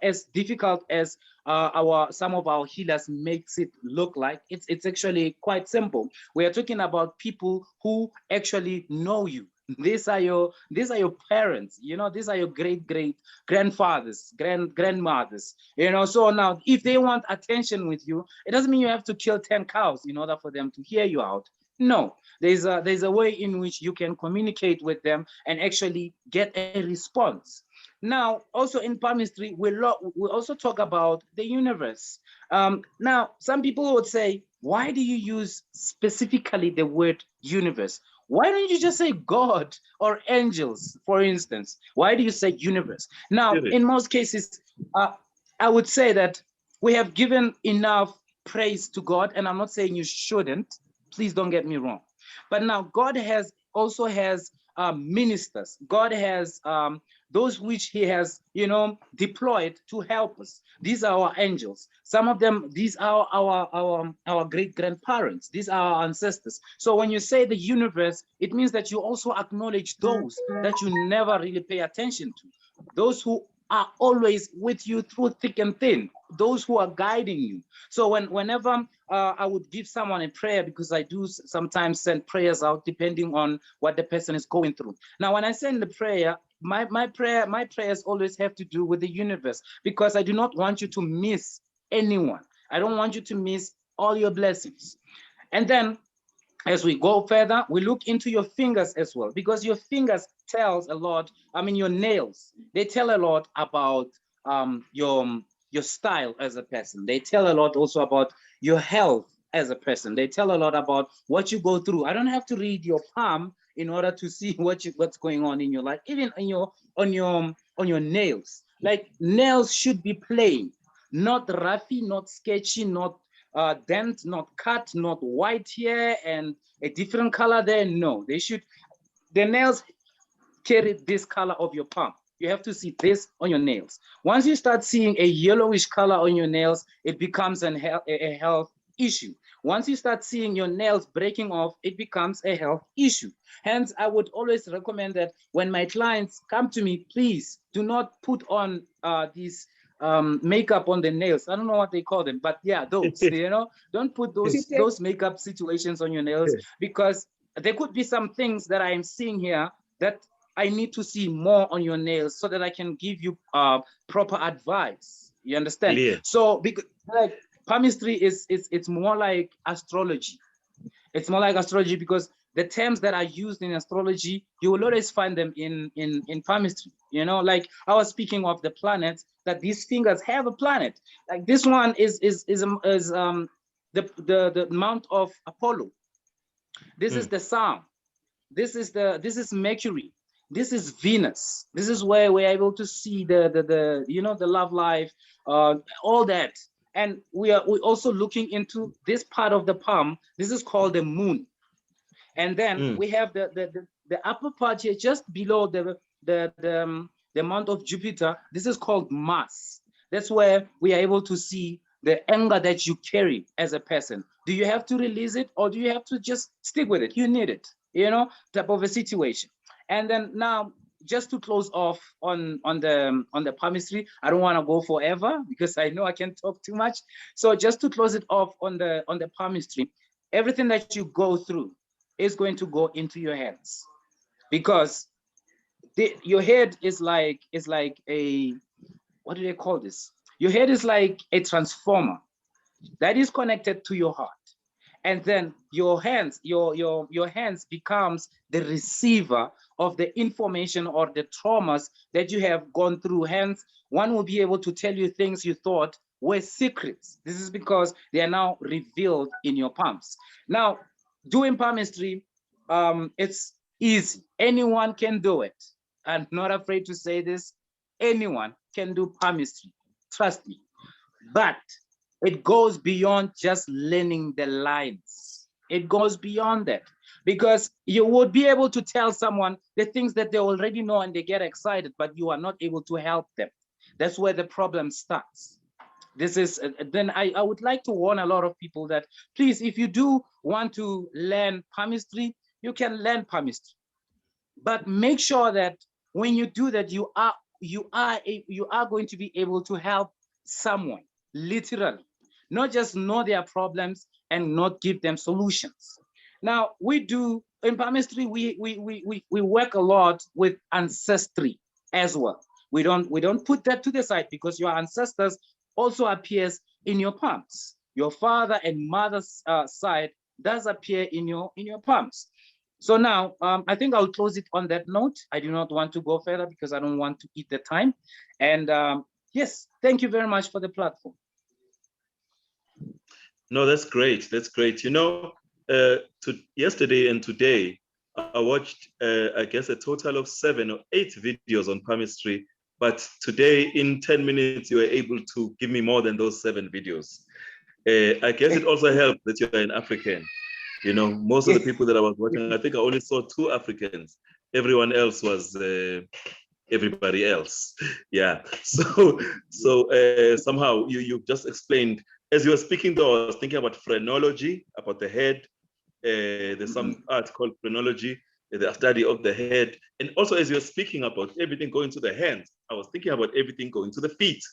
Speaker 2: as difficult as some of our healers makes it look like. It's actually quite simple. We are talking about people who actually know you. These are your parents, you know, these are your great grandfathers, grandmothers, you know. So now if they want attention with you, it doesn't mean you have to kill 10 cows in order for them to hear you out. No, there's a way in which you can communicate with them and actually get a response. Now, also in palmistry, we also talk about the universe. Now, some people would say, why do you use specifically the word universe? Why don't you just say God or angels, for instance? Why do you say universe? Now, in most cases, I would say that we have given enough praise to God, and I'm not saying you shouldn't. Please don't get me wrong. But now God also has ministers. God has those which he has, you know, deployed to help us. These are our angels. Some of them, these are our great grandparents. These are our ancestors. So when you say the universe, it means that you also acknowledge those that you never really pay attention to. Those who are always with you through thick and thin, those who are guiding you. So whenever I would give someone a prayer, because I do sometimes send prayers out depending on what the person is going through. Now, when I send the prayer, my prayers always have to do with the universe, because I do not want you to miss anyone. I don't want you to miss all your blessings. And then as we go further, we look into your fingers as well, because your fingers tells a lot. I mean, your nails, they tell a lot about your style as a person. They tell a lot also about your health as a person. They tell a lot about what you go through. I don't have to read your palm in order to see what's going on in your life, even on your nails. Like, nails should be plain, not roughy, not sketchy, not dent, not cut, not white here and a different color there. No, the nails carry this color of your palm. You have to see this on your nails. Once you start seeing a yellowish color on your nails, it becomes a health issue. Once you start seeing your nails breaking off, it becomes a health issue. Hence, I would always recommend that when my clients come to me, please do not put on these makeup on the nails. I don't know what they call them, but yeah, those, you know, don't put those makeup situations on your nails, because there could be some things that I am seeing here that I need to see more on your nails so that I can give you proper advice. You understand?
Speaker 1: Yeah.
Speaker 2: So, because like palmistry it's more like astrology. It's more like astrology, because the terms that are used in astrology, you will always find them in palmistry. You know, like I was speaking of the planets, that these fingers have a planet. Like this one is the mount of Apollo. This is the Sun. This is Mercury. This is Venus. This is where we're able to see the you know, the love life, all that. And we're also looking into this part of the palm. This is called the moon. And then we have the upper part here, just below the mount of Jupiter. This is called Mars. That's where we are able to see the anger that you carry as a person. Do you have to release it, or do you have to just stick with it? You need it, you know, type of a situation. And then now, just to close off on the palmistry, I don't want to go forever because I know I can talk too much. So just to close it off on the palmistry, everything that you go through is going to go into your hands. because your head is like a, what do they call this? Your head is like a transformer that is connected to your heart. And then your hands, your hands becomes the receiver of the information or the traumas that you have gone through. Hence, one will be able to tell you things you thought were secrets. This is because they are now revealed in your palms. Now, doing palmistry, it's easy. Anyone can do it. I'm not afraid to say this. Anyone can do palmistry. Trust me. But it goes beyond just learning the lines. It goes beyond that, because you would be able to tell someone the things that they already know and they get excited, but you are not able to help them. That's where the problem starts. This is, then I would like to warn a lot of people that, please, if you do want to learn palmistry, you can learn palmistry. But make sure that when you do that, you are going to be able to help someone, literally. Not just know their problems and not give them solutions. Now, we do, in palmistry, we work a lot with ancestry as well. We don't put that to the side, because your ancestors also appears in your palms. Your father and mother's side does appear in your palms. So now, I think I'll close it on that note. I do not want to go further because I don't want to eat the time. And yes, thank you very much for the platform.
Speaker 1: No, that's great. That's great. You know, yesterday and today, I watched, I guess, a total of 7 or 8 videos on palmistry. But today, in 10 minutes, you were able to give me more than those 7 videos. I guess it also helped that you're an African. You know, most of the people that I was watching, I think I only saw 2 Africans. Everyone else was everybody else. Yeah. So somehow you just explained. As you were speaking, though, I was thinking about phrenology, about the head. There's some art called phrenology, the study of the head. And also, as you're speaking about everything going to the hands, I was thinking about everything going to the feet.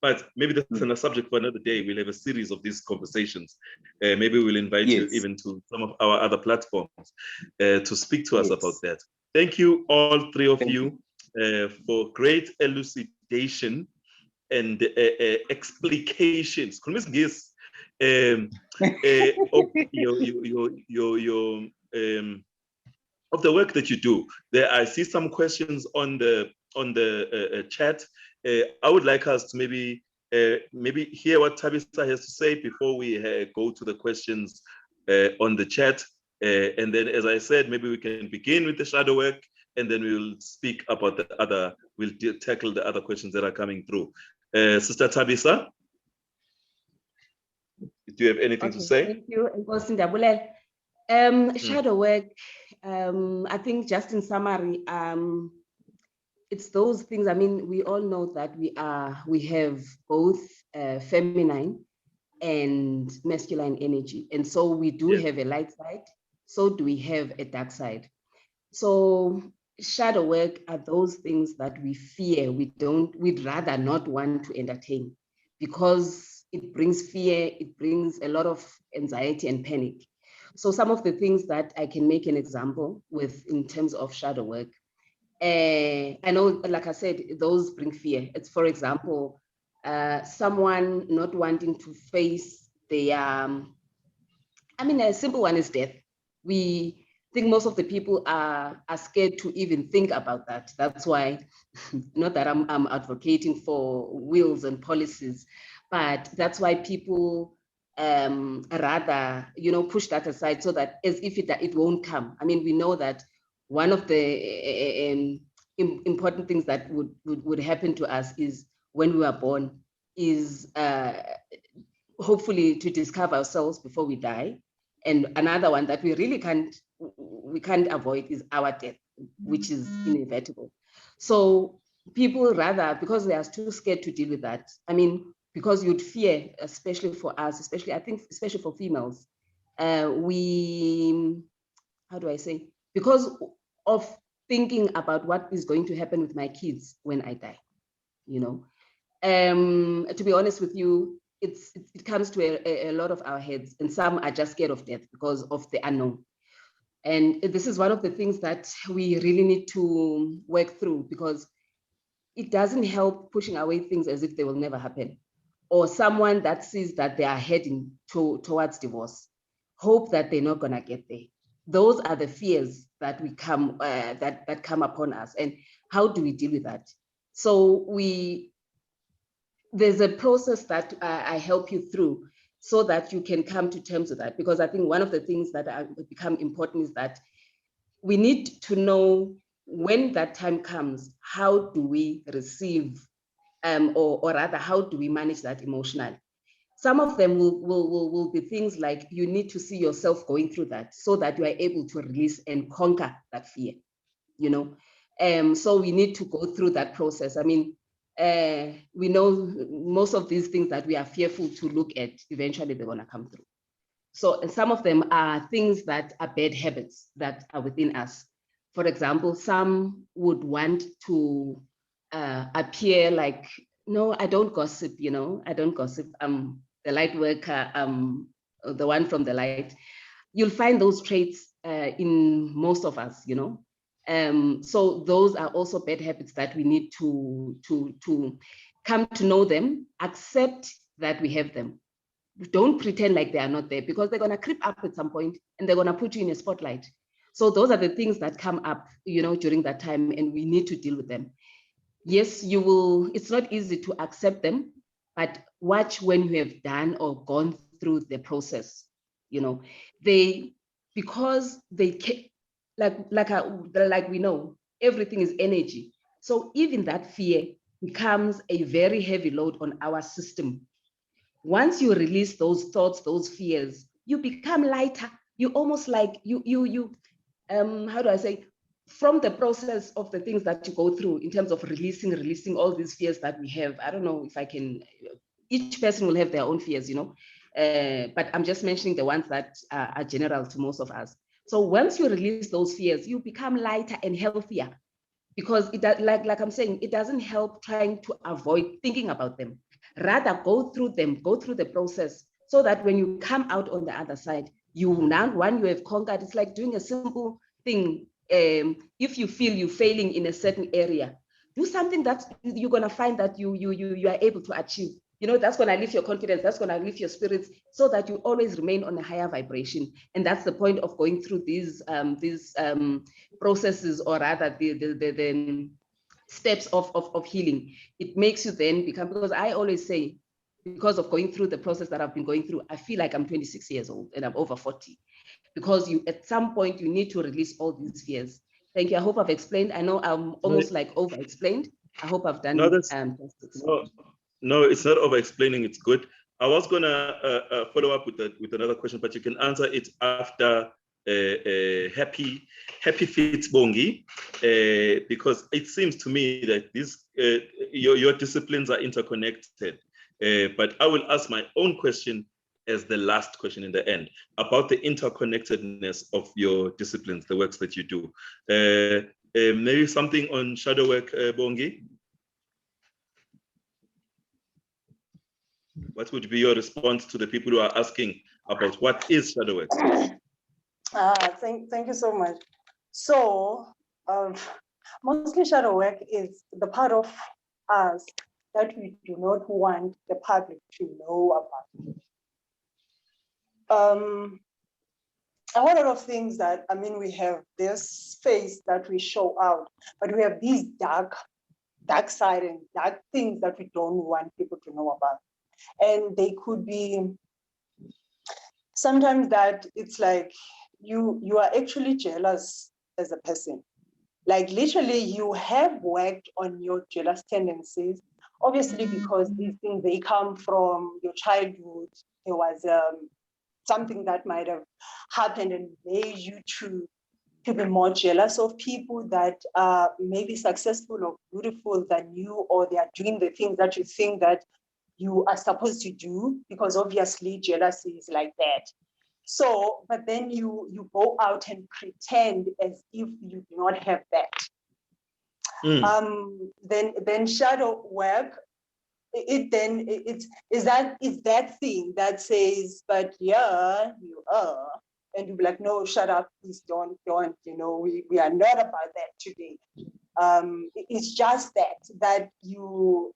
Speaker 1: But maybe that's a subject for another day. We'll have a series of these conversations. Maybe we'll invite you even to some of our other platforms to speak to us about that. Thank you, all 3 of you, for great elucidation and explications. Of the work that you do. There, I see some questions on the chat. I would like us to maybe hear what Thabisa has to say before we go to the questions on the chat. And then, as I said, maybe we can begin with the shadow work, and then we'll speak about the other. We'll tackle the other questions that are coming through. Sister Thabisa, do you have anything to say?
Speaker 4: Thank you. Shadow work, I think, just in summary, it's those things. I mean, we all know that we have both feminine and masculine energy, and so we do have a light side. So do we have a dark side? So shadow work are those things that we fear. We'd rather not want to entertain, because it brings fear. It brings a lot of anxiety and panic. So some of the things that I can make an example with in terms of shadow work, I know, like I said, those bring fear. It's, for example, someone not wanting to face their, I mean, a simple one is death. We think most of the people are scared to even think about that. That's why, not that I'm advocating for wills and policies, but that's why people rather, push that aside, so that as if it won't come. I mean, we know that one of the important things that would happen to us is when we are born is hopefully to discover ourselves before we die. And another one that we really can't avoid is our death, which is inevitable. So people rather, because they are too scared to deal with that. I mean, because you'd fear, especially for us, especially for females, how do I say? Because of thinking about what is going to happen with my kids when I die, To be honest with you, it comes to a lot of our heads, and some are just scared of death because of the unknown. And this is one of the things that we really need to work through, because it doesn't help pushing away things as if they will never happen, or someone that sees that they are heading towards divorce, hope that they're not gonna get there. Those are the fears that we come that come upon us, and how do we deal with that? So there's a process that I help you through, so that you can come to terms with that. Because I think one of the things that become important is that we need to know when that time comes, how do we receive, or rather, how do we manage that emotionally? Some of them will be things like you need to see yourself going through that so that you are able to release and conquer that fear, you know? So we need to go through that process. I mean, we know most of these things that we are fearful to look at, eventually they're gonna come through. So some of them are things that are bad habits that are within us. For example, some would want to appear like, no, I don't gossip, you know, I don't gossip. I'm the light worker, the one from the light. You'll find those traits in most of us, you know. So those are also bad habits that we need to come to know them, accept that we have them. Don't pretend like they are not there, because they're going to creep up at some point and they're going to put you in a spotlight. So those are the things that come up, you know, during that time, and we need to deal with them. Yes, you will, it's not easy to accept them, but watch when you have done or gone through the process, you know. Because they, like we know, everything is energy. So even that fear becomes a very heavy load on our system. Once you release those thoughts, those fears, you become lighter. You almost like how do I say, from the process of the things that you go through in terms of releasing all these fears that we have. I don't know if I can, each person will have their own fears, you know, but I'm just mentioning the ones that are general to most of us. So once you release those fears, you become lighter and healthier, because it, like I'm saying, it doesn't help trying to avoid thinking about them. Rather, go through them, go through the process, so that when you come out on the other side, you now, one, you have conquered. It's like doing a simple thing. If you feel you're failing in a certain area, do something that you're gonna find that you are able to achieve. You know, that's gonna lift your confidence, that's gonna lift your spirits, so that you always remain on a higher vibration. And that's the point of going through these processes, or rather the steps of healing. It makes you then become, because I always say, because of going through the process that I've been going through, I feel like I'm 26 years old and I'm over 40, because you, at some point, you need to release all these fears. Thank you. I hope I've explained. I know I'm almost like over-explained. I hope I've done justice.
Speaker 1: No, it's not over-explaining. It's good. I was gonna follow up with another question, but you can answer it after HappyfitBongy, because it seems to me that these your disciplines are interconnected. But I will ask my own question as the last question in the end about the interconnectedness of your disciplines, the works that you do. Maybe something on shadow work, Bongy? What would be your response to the people who are asking about what is shadow work?
Speaker 3: Thank you so much. So mostly shadow work is the part of us that we do not want the public to know about. A whole lot of things that, I mean, we have this face that we show out, but we have these dark side and dark things that we don't want people to know about. And they could be sometimes that it's like you are actually jealous as a person. Like literally you have worked on your jealous tendencies, obviously, because these things, they come from your childhood. There was something that might have happened and made you to be more jealous of people that are maybe successful or beautiful than you, or they are doing the things that you think that you are supposed to do, because obviously jealousy is like that. So, but then you go out and pretend as if you do not have that. Then shadow work, it's that thing that says, but yeah, you are, and you'll be like, no, shut up, please don't, you know, we are not about that today. It's just that you,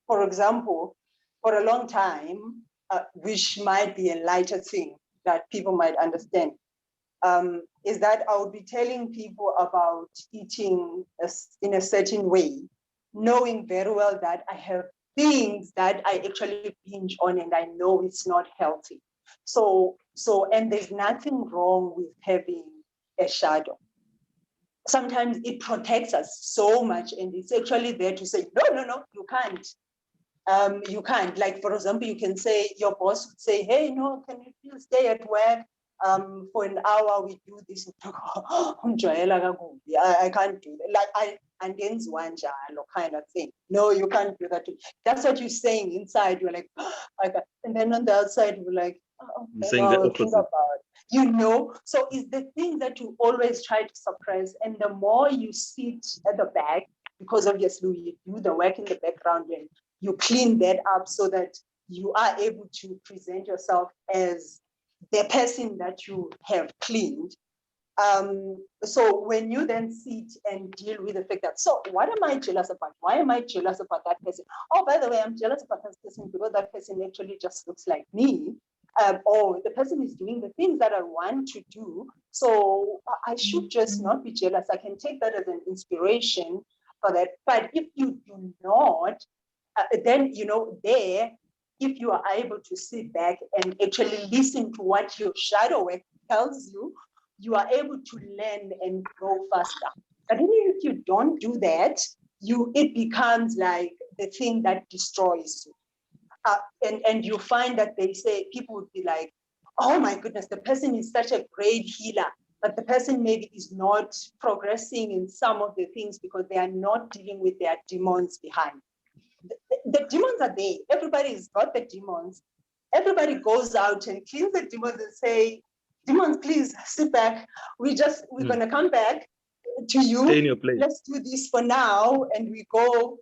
Speaker 3: for example, for a long time, which might be a lighter thing that people might understand, is that I would be telling people about eating in a certain way, knowing very well that I have things that I actually binge on and I know it's not healthy. So, and there's nothing wrong with having a shadow. Sometimes it protects us so much, and it's actually there to say, no, you can't. You can't. Like, for example, you can say, your boss would say, hey, no, can you please stay at work for an hour? We do this. I can't do that. Like, and then one kind of thing. No, you can't do that. That's what you're saying inside. You're like, and then on the outside, you're like,
Speaker 1: saying the opposite.
Speaker 3: Think about it. You know, so it's the thing that you always try to suppress. And the more you sit at the back, because obviously you do the work in the background and you clean that up so that you are able to present yourself as the person that you have cleaned. So when you then sit and deal with the fact that, so what am I jealous about? Why am I jealous about that person? Oh, by the way, I'm jealous about that person because that person actually just looks like me. Or the person is doing the things that I want to do. So I should just not be jealous. I can take that as an inspiration for that. But if you do not, then, you know, there, if you are able to sit back and actually listen to what your shadow work tells you, you are able to learn and grow faster. But even if you don't do that, it becomes like the thing that destroys you. And you find that they say, people would be like, oh my goodness, the person is such a great healer, but the person maybe is not progressing in some of the things because they are not dealing with their demons behind. The demons are there. Everybody's got the demons. Everybody goes out and cleans the demons and say, demons, please sit back. We're going to come back to you.
Speaker 1: Stay in your place.
Speaker 3: Let's do this for now. And we go,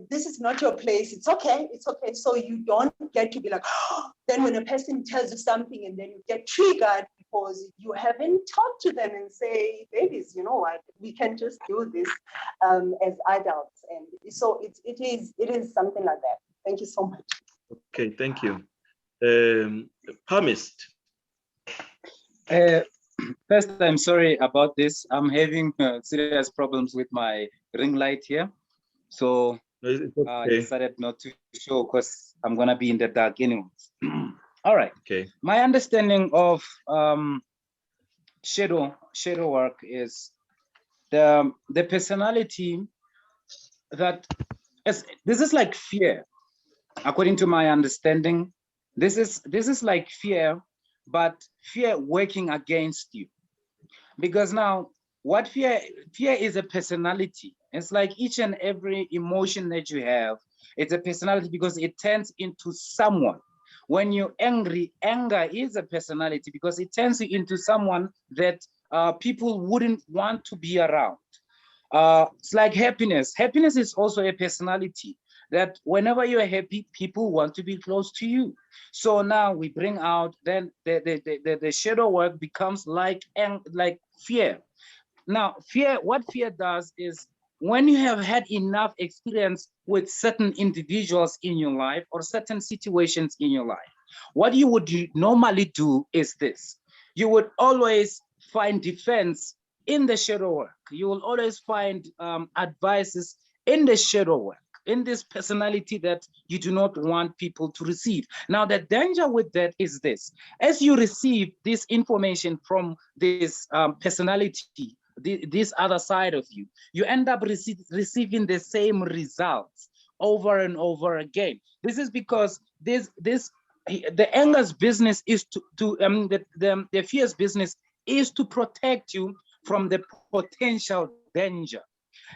Speaker 3: this is not your place. It's okay. It's okay. So you don't get to be like, oh, then when a person tells you something and then you get triggered because you haven't talked to them and say, babies, you know what, we can just do this as adults. And so it is something like that. Thank you so much.
Speaker 1: Okay, thank you. Palmist.
Speaker 2: First, I'm sorry about this. I'm having serious problems with my ring light here. So I decided not to show because I'm going to be in the dark anyways. All right.
Speaker 1: Okay.
Speaker 2: My understanding of shadow work is the personality that this is like fear. According to my understanding, this is like fear, but fear working against you. Because now what fear is a personality. It's like each and every emotion that you have, it's a personality because it turns into someone. When you're angry, anger is a personality because it turns you into someone that people wouldn't want to be around. It's like happiness. Happiness is also a personality that whenever you're happy, people want to be close to you. So now we bring out, then the shadow work becomes like fear. Now, what fear does is when you have had enough experience with certain individuals in your life or certain situations in your life, what you would normally do is this. You would always find defense in the shadow work. You will always find advices in the shadow work, in this personality that you do not want people to receive. Now, the danger with that is this. As you receive this information from this personality, this other side of you, you end up receiving the same results over and over again. This is because the anger's business is the fear's business is to protect you from the potential danger.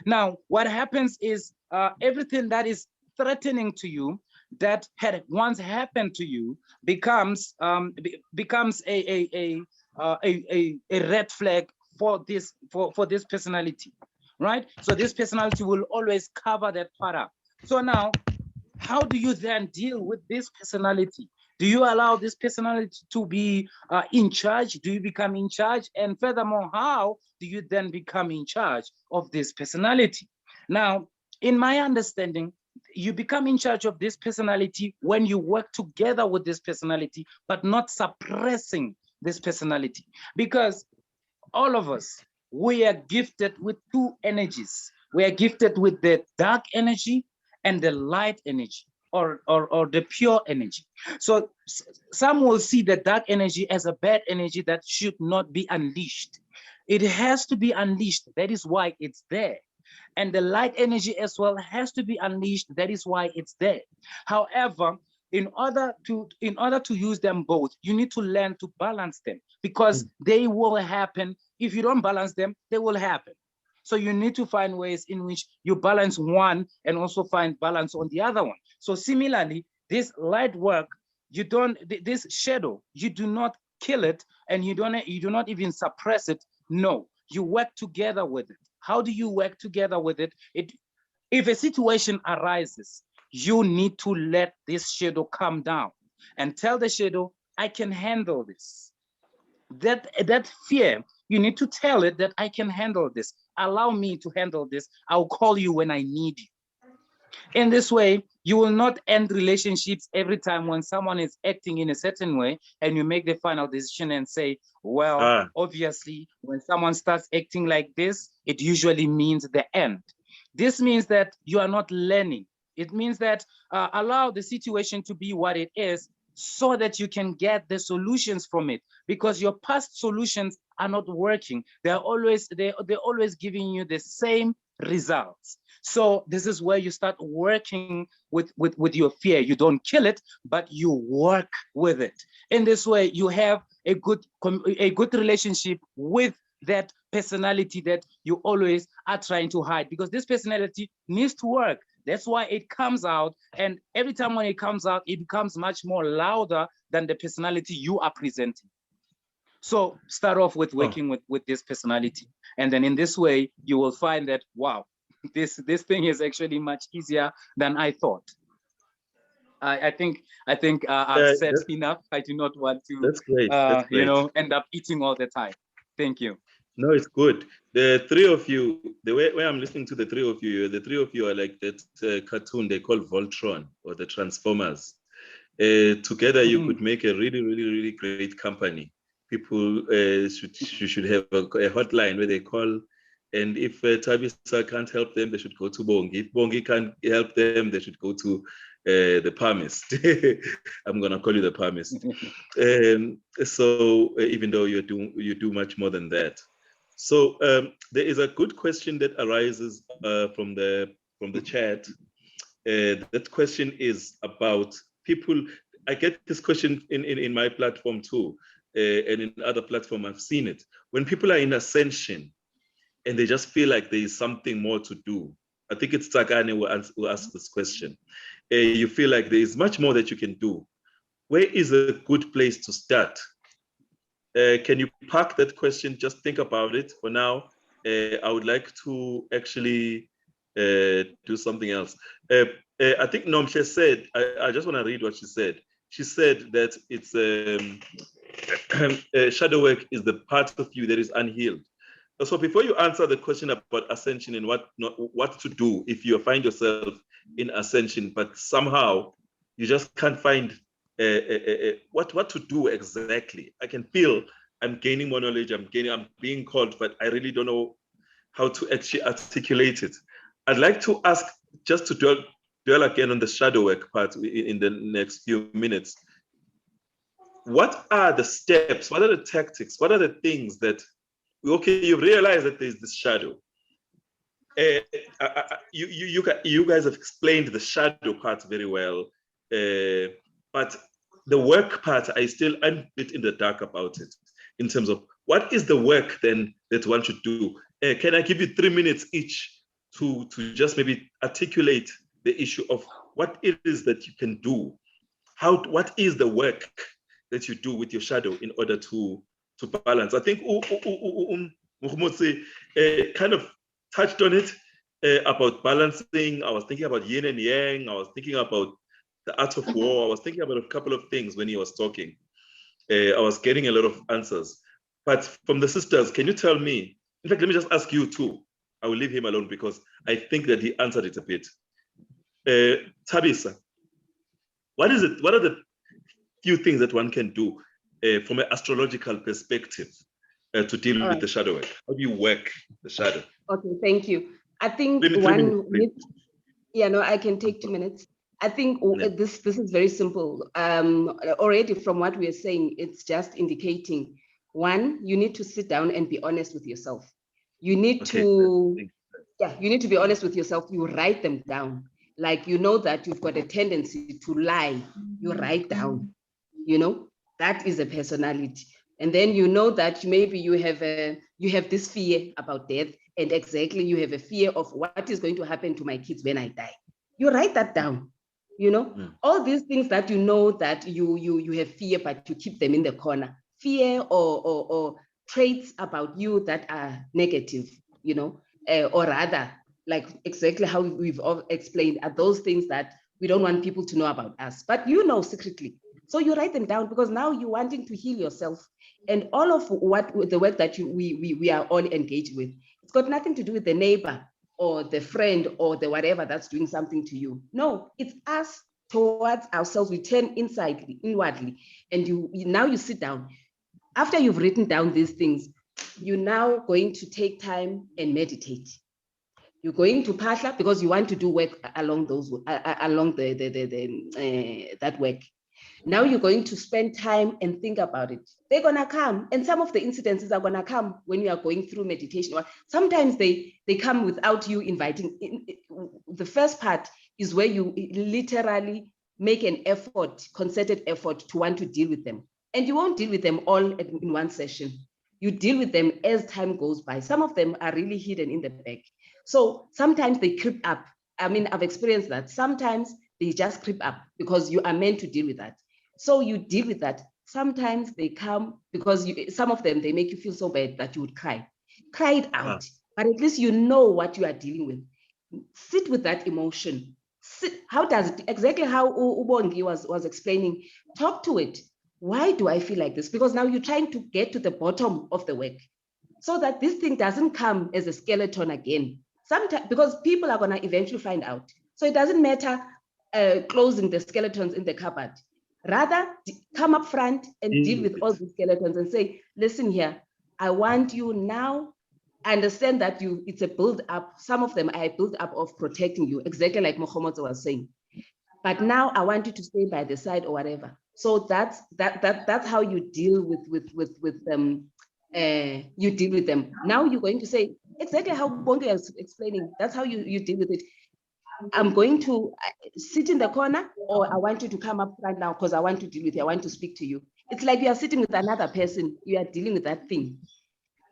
Speaker 2: Now, what happens is everything that is threatening to you that had once happened to you becomes a red flag for this personality, right? So this personality will always cover that part up. So now, how do you then deal with this personality? Do you allow this personality to be in charge? Do you become in charge? And furthermore, how do you then become in charge of this personality? Now, in my understanding, you become in charge of this personality when you work together with this personality, but not suppressing this personality. Because all of us, we are gifted with two energies. We are gifted with the dark energy and the light energy, or the pure energy. So some will see the dark energy as a bad energy that should not be unleashed. It has to be unleashed. That is why it's there. And the light energy as well has to be unleashed. That is why it's there. However, in order to use them both, you need to learn to balance them, because they will happen. If you don't balance them, they will happen. So you need to find ways in which you balance one and also find balance on the other one. So similarly, this light work, this shadow, you do not kill it, and you do not even suppress it. No, you work together with it. How do you work together with it? If a situation arises, you need to let this shadow come down and tell the shadow, I can handle this. That fear, you need to tell it that I can handle this. Allow me to handle this. I'll call you when I need you. In this way, you will not end relationships every time when someone is acting in a certain way and you make the final decision and say, well, obviously, when someone starts acting like this, it usually means the end. This means that you are not learning. It means that allow the situation to be what it is so that you can get the solutions from it, because your past solutions are not working. They're always giving you the same results. So this is where you start working with your fear. You don't kill it, but you work with it. In this way, you have a good relationship with that personality that you always are trying to hide, because this personality needs to work. That's why it comes out, and every time when it comes out, it becomes much more louder than the personality you are presenting. So start off with working with this personality, and then in this way, you will find that, wow, this thing is actually much easier than I thought. I think I've said enough. I do not want to,
Speaker 1: that's great. That's great.
Speaker 2: end up eating all the time. Thank you.
Speaker 1: No, it's good. The three of you, the way I'm listening to the three of you are like that cartoon they call Voltron, or the Transformers. Together, you could make a really, really, really great company. People should have a hotline where they call, and if Thabisa can't help them, they should go to Bongy. If Bongy can't help them, they should go to the Palmist. I'm gonna call you the Palmist. So even though you do much more than that. So there is a good question that arises from the chat. That question is about people. I get this question in my platform too, and in other platforms I've seen it. When people are in ascension and they just feel like there is something more to do. I think it's Takane who asked this question. You feel like there is much more that you can do. Where is a good place to start? Can you park that question? Just think about it for now. I would like to actually do something else. I think Nomshe said, I just want to read what she said. She said that it's shadow work is the part of you that is unhealed. So before you answer the question about ascension and what to do if you find yourself in ascension, but somehow you just can't find what to do exactly. I can feel I'm gaining more knowledge, I'm being called, but I really don't know how to actually articulate it. I'd like to ask, just to dwell again on the shadow work part in the next few minutes. What are the steps? What are the tactics? What are the things that, okay, you realize that there's this shadow. You guys have explained the shadow part very well, but the work part, I'm a bit in the dark about it, in terms of what is the work then that one should do? Can I give you 3 minutes each to just maybe articulate the issue of what it is that you can do? What is the work that you do with your shadow in order to balance? I think Mogomutsi kind of touched on it about balancing. I was thinking about yin and yang. I was thinking about the art of war. I was thinking about a couple of things when he was talking. I was getting a lot of answers. But from the sisters, can you tell me, in fact, let me just ask you too. I will leave him alone because I think that he answered it a bit. Thabisa, what are the few things that one can do from an astrological perspective to deal with the shadow work? How do you work the shadow?
Speaker 4: Okay, thank you. I think I can take 2 minutes. I think this is very simple. Already from what we are saying, it's just indicating, one, you need to sit down and be honest with yourself. You need to be honest with yourself. You write them down. Like, you know that you've got a tendency to lie. You write down, that is a personality. And then you know that maybe you have this fear about death, and exactly you have a fear of what is going to happen to my kids when I die. You write that down. All these things that that you have fear, but you keep them in the corner. Fear or traits about you that are negative, or rather, like exactly how we've all explained, are those things that we don't want people to know about us, but secretly. So you write them down, because now you're wanting to heal yourself, and all of the work that we are all engaged with, it's got nothing to do with the neighbor or the friend or the whatever that's doing something to you. No, it's us towards ourselves. We turn inwardly, and now you sit down. After you've written down these things, you're now going to take time and meditate. You're going to Phahla because you want to do work along that work. Now you're going to spend time and think about it. They're going to come. And some of the incidences are going to come when you are going through meditation. Sometimes they come without you inviting. The first part is where you literally make an effort, concerted effort to want to deal with them. And you won't deal with them all in one session. You deal with them as time goes by. Some of them are really hidden in the back. So sometimes they creep up. I mean, I've experienced that. Sometimes they just creep up because you are meant to deal with that. So you deal with that. Sometimes they come because some of them, they make you feel so bad that you would cry. Cry it out. But at least you know what you are dealing with. Sit with that emotion. How does it, exactly how Bongy was explaining, talk to it. Why do I feel like this? Because now you're trying to get to the bottom of the work so that this thing doesn't come as a skeleton again. Sometimes, because people are going to eventually find out. So it doesn't matter closing the skeletons in the cupboard. Rather, come up front and deal with all the skeletons and say, listen here, I want you now. I understand that it's a build up. Some of them are a build up of protecting you, exactly like Mogomutsi was saying. But now I want you to stay by the side or whatever. So that's how you deal with them. You deal with them. Now you're going to say exactly how Bongy was explaining. That's how you deal with it. I'm going to sit in the corner, or I want you to come up right now because I want to deal with you. I want to speak to you. It's like you are sitting with another person. You are dealing with that thing.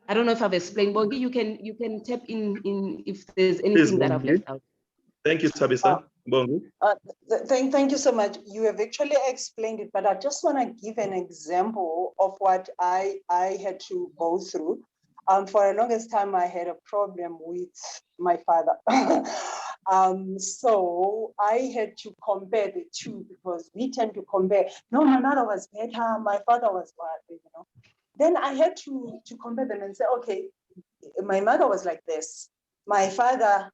Speaker 4: I don't know if I've explained, Bongy. You can tap in if there's anything that I've left out.
Speaker 1: Thank you, Thabisa. Bongy.
Speaker 3: Thank you so much. You have actually explained it, but I just want to give an example of what I had to go through. For the longest time, I had a problem with my father. So I had to compare the two, because we tend to compare. No, my mother was better. My father was bad, Then I had to compare them and say, okay, my mother was like this. My father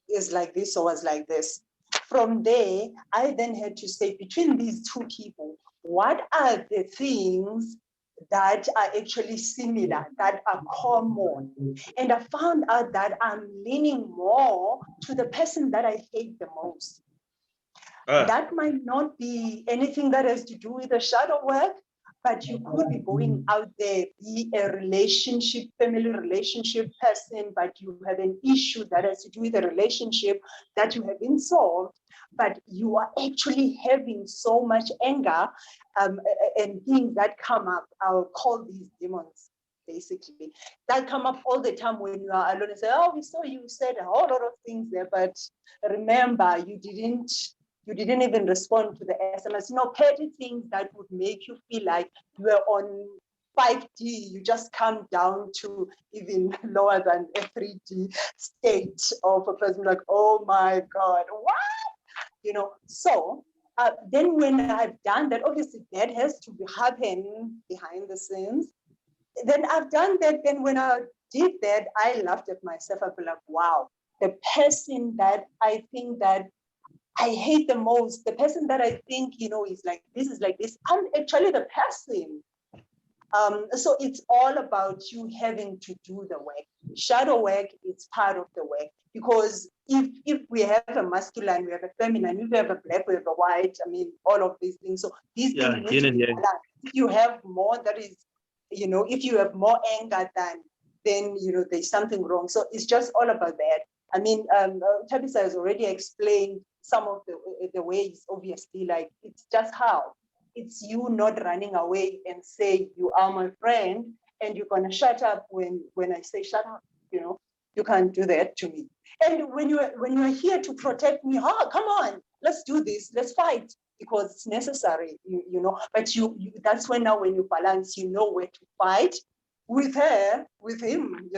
Speaker 3: is like this or was like this. From there, I then had to say, between these two people, what are the things that are actually similar, that are common? And I found out that I'm leaning more to the person that I hate the most. That might not be anything that has to do with the shadow work, but you could be going out there, be a relationship, family relationship person, but you have an issue that has to do with a relationship that you haven't solved, but you are actually having so much anger and things that come up. I'll call these demons, basically, that come up all the time when you are alone and say, oh, we saw you said a whole lot of things there, but remember, you didn't even respond to the SMS. Petty things that would make you feel like you were on 5D, you just come down to even lower than a 3D state of a person, like, oh my God, what? So then when I've done that, obviously that has to happen behind the scenes. Then I've done that. Then when I did that, I laughed at myself. I feel like, wow, the person that I think that I hate the most, the person that I think, is like this, I'm actually the person. So it's all about you having to do the work. Shadow work is part of the work, because if we have a masculine, we have a feminine, if we have a black, we have a white, all of these things. So these things need to be balanced. If you have more, that is, if you have more anger then there's something wrong. So it's just all about that. Thabisa has already explained some of the ways, obviously, like it's just how. It's you not running away and say, you are my friend, and you're gonna shut up when I say shut up, you can't do that to me. And when you're here to protect me, come on, let's do this, let's fight, because it's necessary, but you that's when now when you balance, you know where to fight with her, with him,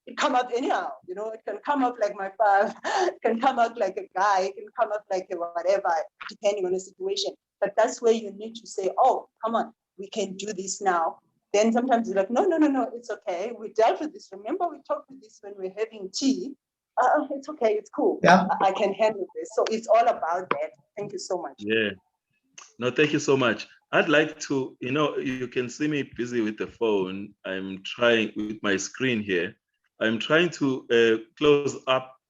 Speaker 3: it come up anyhow, it can come up like my father, it can come up like a guy, it can come up like a whatever, depending on the situation. But that's where you need to say, oh, come on, we can do this now. Then sometimes you're like, no, it's okay. We dealt with this. Remember, we talked with this when we're having tea. It's okay, it's cool.
Speaker 5: Yeah.
Speaker 3: I can handle this. So it's all about that. Thank you so much.
Speaker 1: Yeah. No, thank you so much. I'd like to, you can see me busy with the phone. I'm trying with my screen here. I'm trying to close up.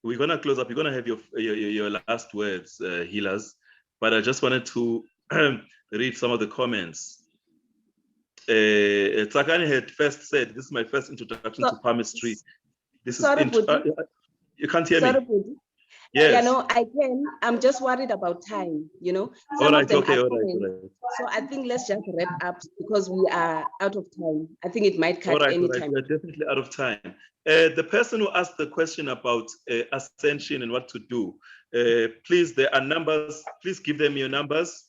Speaker 1: We're going to close up. You're going to have your last words, healers. But I just wanted to read some of the comments. Tsakani had first said, this is my first introduction to palmistry. This is you can't hear me?
Speaker 4: Yes. I can. I'm just worried about time, Some
Speaker 1: all right,
Speaker 4: of them
Speaker 1: okay,
Speaker 4: are
Speaker 1: all right.
Speaker 4: So I think let's just wrap up because we are out of time. I think it might cut any time.
Speaker 1: We're definitely out of time. The person who asked the question about ascension and what to do, please, there are numbers. Please give them your numbers.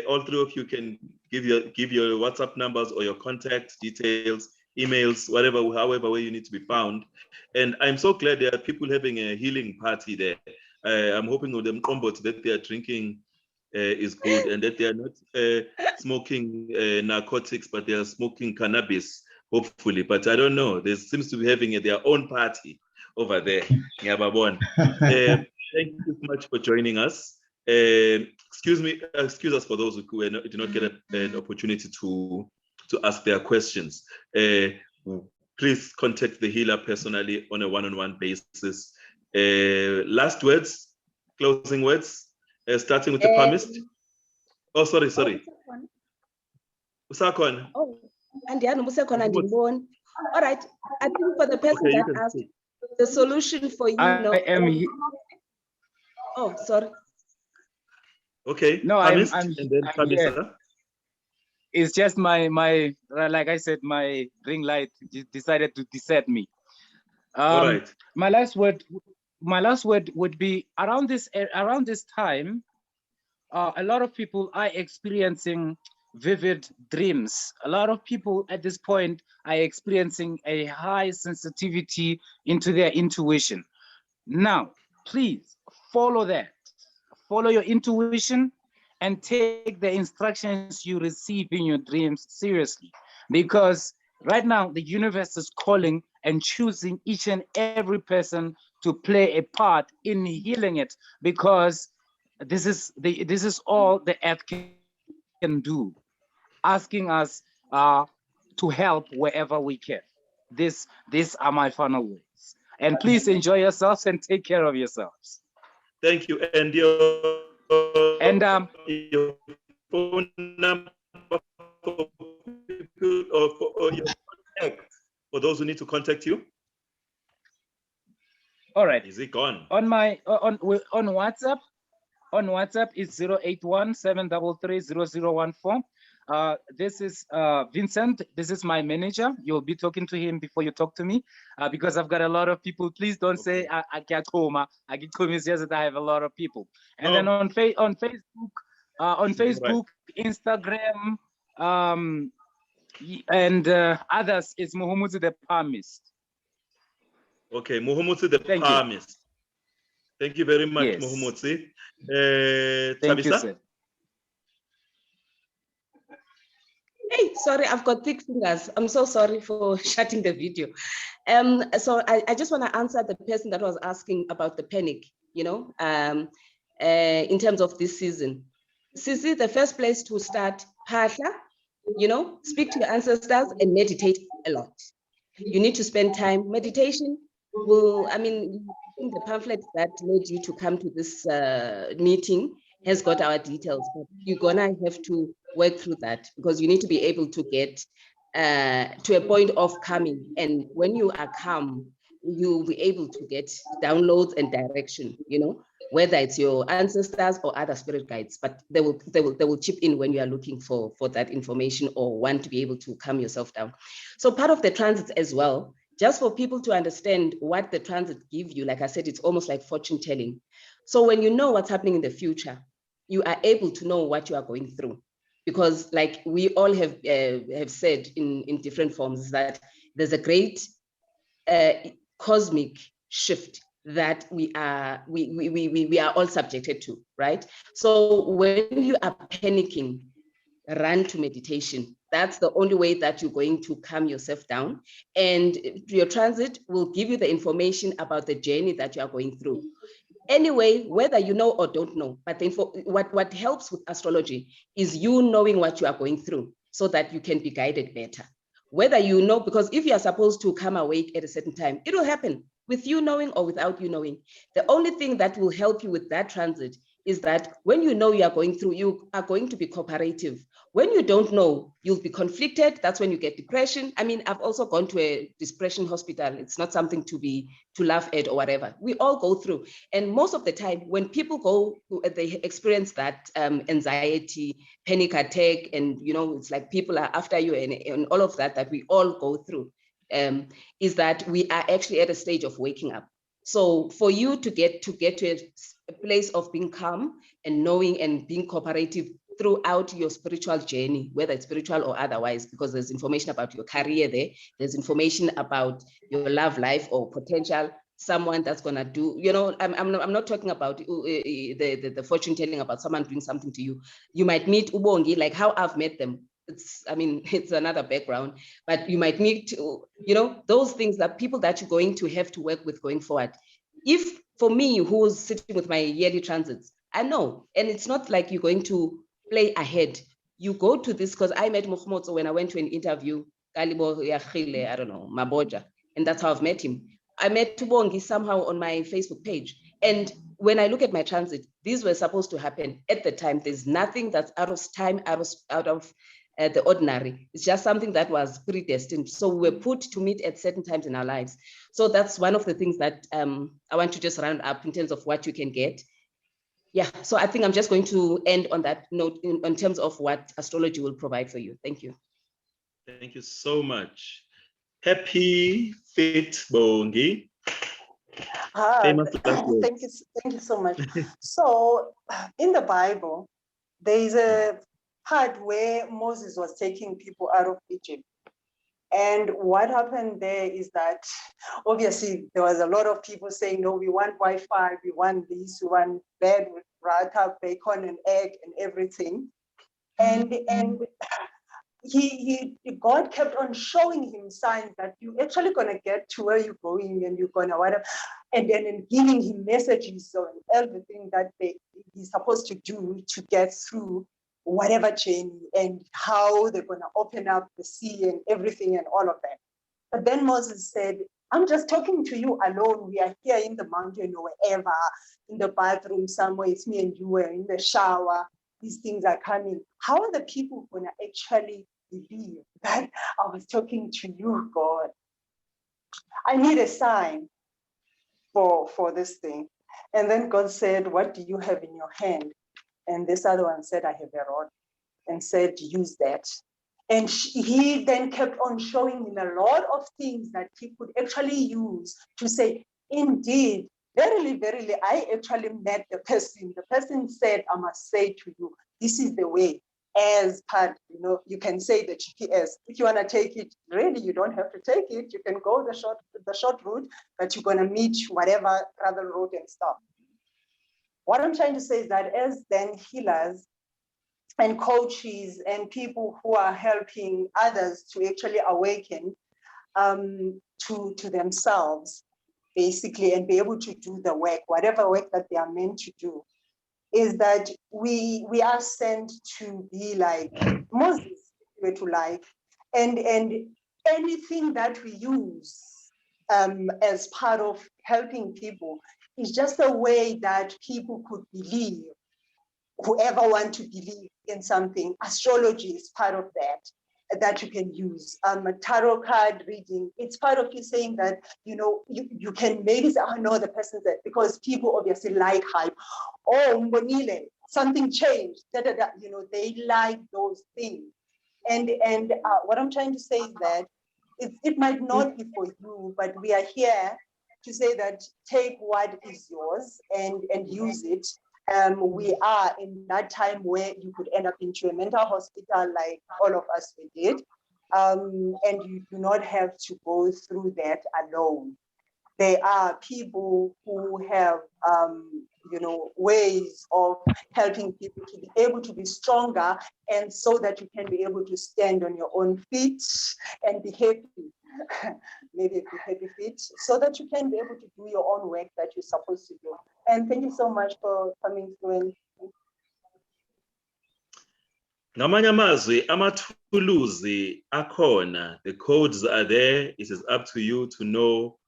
Speaker 1: All three of you can give your WhatsApp numbers or your contact details, emails, however way you need to be found. And I'm so glad there are people having a healing party there. I'm hoping with them combos that they are drinking is good and that they are not smoking narcotics, but they are smoking cannabis, hopefully. But I don't know. There seems to be having their own party over there. Thank you so much for joining us. Excuse us for those who did not get an opportunity to ask their questions. Please contact the healer personally on a one-on-one basis. Last words, closing words, starting with the palmist. Oh, sorry. Usakon.
Speaker 4: Oh, and all right. I think for the person that asked, the solution for you.
Speaker 2: I am.
Speaker 4: Oh, sorry.
Speaker 1: Okay.
Speaker 2: No,
Speaker 1: palmist,
Speaker 2: I'm
Speaker 1: and then Thabisa.
Speaker 2: It's just my like I said, my ring light decided to desert me.
Speaker 1: All right.
Speaker 2: My last word would be around this time. A lot of people are experiencing vivid dreams. A lot of people at this point are experiencing a high sensitivity into their intuition. Now, please follow that. Follow your intuition and take the instructions you receive in your dreams seriously. Because right now, the universe is calling and choosing each and every person to play a part in healing it, because this is all the earth can do, asking us to help wherever we can. These are my final words. And please enjoy yourselves and take care of yourselves.
Speaker 1: Thank you. And your phone number for people or your contact for those who need to contact you.
Speaker 2: All right.
Speaker 1: Is it gone?
Speaker 2: On my on WhatsApp. On WhatsApp, it's 081-733-0014. This is Vincent. This is my manager. You'll be talking to him before you talk to me, because I've got a lot of people. Please don't say I can't coma. I get coma. It's just that I have a lot of people. And then on Facebook, Instagram, and others, it's Mogomutsi The Palmist.
Speaker 1: Okay, Mogomutsi The Palmist. Thank you very much, yes. Mogomutsi.
Speaker 2: Thank you, sir.
Speaker 4: Hey, sorry, I've got thick fingers. I'm so sorry for shutting the video. So I just want to answer the person that was asking about the panic, you know, in terms of this season. Sisi, the first place to start, Phahla, you know, speak to your ancestors and meditate a lot. You need to spend time. Meditation will, I mean, I think the pamphlet that led you to come to this meeting has got our details, but you're gonna have to work through that because you need to be able to get to a point of calming. And when you are calm, you'll be able to get downloads and direction, you know, whether it's your ancestors or other spirit guides, but they will chip in when you are looking for that information or want to be able to calm yourself down. So part of the transits as well, just for people to understand what the transit give you, like I said, it's almost like fortune telling. So when you know what's happening in the future, you are able to know what you are going through. Because like we all have said in different forms that there's a great cosmic shift that we are all subjected to, right? So when you are panicking, run to meditation. That's the only way that you're going to calm yourself down. And your transit will give you the information about the journey that you are going through. Anyway, whether you know or don't know, but what helps with astrology is you knowing what you are going through so that you can be guided better. Whether you know, because if you are supposed to come awake at a certain time, it will happen with you knowing or without you knowing. The only thing that will help you with that transit is that when you know you are going through, you are going to be cooperative. When you don't know, you'll be conflicted. That's when you get depression. I mean, I've also gone to a depression hospital. It's not something to laugh at or whatever. We all go through. And most of the time, when people go, they experience that anxiety, panic attack, and you know, it's like people are after you and all of that we all go through, is that we are actually at a stage of waking up. So for you to get to a place of being calm and knowing and being cooperative throughout your spiritual journey, whether it's spiritual or otherwise, because there's information about your career there's information about your love life or potential someone that's gonna do, you know, I'm not talking about the fortune telling about someone doing something to you. You might meet Bongy, like how I've met them. It's another background, but you might meet, you know, those things that people that you're going to have to work with going forward. If for me, who's sitting with my yearly transits, I know, and it's not like you're going to play ahead. You go to this, because I met Mogomutsi when I went to an interview, I don't know, Maboja, and that's how I've met him. I met Bongy somehow on my Facebook page. And when I look at my transit, these were supposed to happen at the time. There's nothing that's out of time, out of the ordinary. It's just something that was predestined. So we were put to meet at certain times in our lives. So that's one of the things that I want to just round up in terms of what you can get. Yeah, so I think I'm just going to end on that note in terms of what astrology will provide for you. Thank you.
Speaker 1: Thank you so much. HappyfitBongy.
Speaker 3: Thank you so much. So in the Bible, there is a part where Moses was taking people out of Egypt. And what happened there is that obviously there was a lot of people saying, no, we want Wi-Fi, we want this, we want bread with rata, bacon and egg and everything. And God kept on showing him signs that you're actually going to get to where you're going and you're going to whatever. And then giving him messages on everything that he's supposed to do to get through whatever journey and how they're going to open up the sea and everything and all of that. But then Moses said, I'm just talking to you alone. We are here in the mountain or wherever, in the bathroom somewhere. It's me and you, we're in the shower. These things are coming. How are the people going to actually believe that I was talking to you, God? I need a sign for this thing. And then God said, what do you have in your hand? And this other one said, I have a rod, and said, use that. And he then kept on showing him a lot of things that he could actually use to say, indeed, verily, verily, I actually met the person. The person said, I must say to you, this is the way. As part, you know, you can say the GPS. If you want to take it, really, you don't have to take it. You can go the short route, but you're going to meet whatever other road and stuff. What I'm trying to say is that as then healers, and coaches and people who are helping others to actually awaken to themselves, basically, and be able to do the work, whatever work that they are meant to do, is that we are sent to be like Moses, to life, and anything that we use as part of helping people is just a way that people could believe, whoever want to believe in something. Astrology is part of that you can use. A tarot card reading, it's part of you saying that, you know, you can maybe say, oh no, the person's that, because people obviously like hype. Oh, Mbonile, something changed, you know, they like those things. And what I'm trying to say is that it might not be for you, but we are here to say that take what is yours and use it. We are in that time where you could end up into a mental hospital like all of us we did, and you do not have to go through that alone. There are people who have, you know, ways of helping people to be able to be stronger, and so that you can be able to stand on your own feet and be happy, maybe be happy feet, so that you can be able to do your own work that you're supposed to do. And thank you so much for coming through.
Speaker 1: Ngamanye amazwi, amathuluzi akhona, the codes are there. It is up to you to know,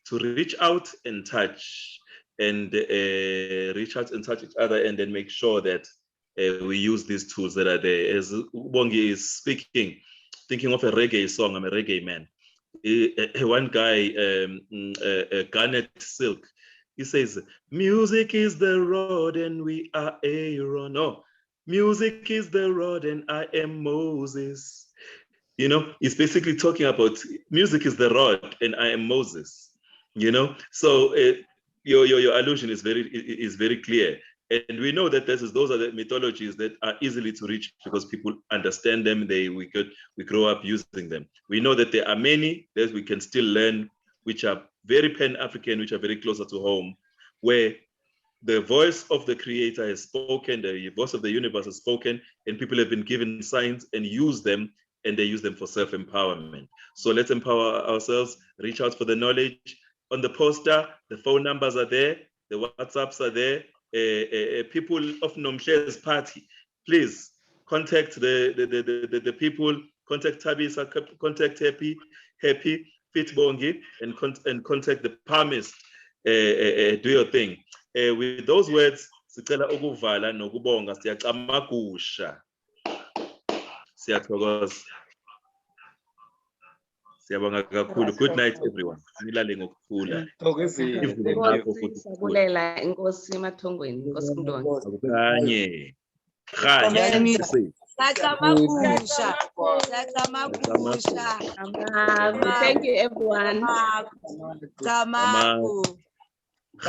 Speaker 1: to reach out and touch, and reach out and touch each other, and then make sure that we use these tools that are there. As Bongy is speaking, thinking of a reggae song. I'm a reggae man. One guy, Garnet Silk, he says, music is the road and we are Aaron. No, music is the road and I am Moses. You know, he's basically talking about music is the rod and I am Moses. You know, so your allusion is very clear, and we know that those are the mythologies that are easily to reach because people understand them. We grow up using them. We know that there are many that we can still learn, which are very Pan-African, which are very closer to home, where the voice of the Creator has spoken, the voice of the universe has spoken, and people have been given signs and use them, and they use them for self-empowerment. So let's empower ourselves, reach out for the knowledge. On the poster, the phone numbers are there, the WhatsApps are there. People of Nomhle's party, please contact the people, contact Thabisa, contact HappyfitBongy, and contact the Palmist. Do your thing. With those words, sicela ukuvala nokubonga, siyacamagusha. Siyathokoza. Siyabonga kakhulu. Good night, everyone. Nilale ngokuthula.
Speaker 4: Sabulela inkosi emathongweni, inkosi Mdonga.
Speaker 1: Kanye.
Speaker 4: Thank you, everyone.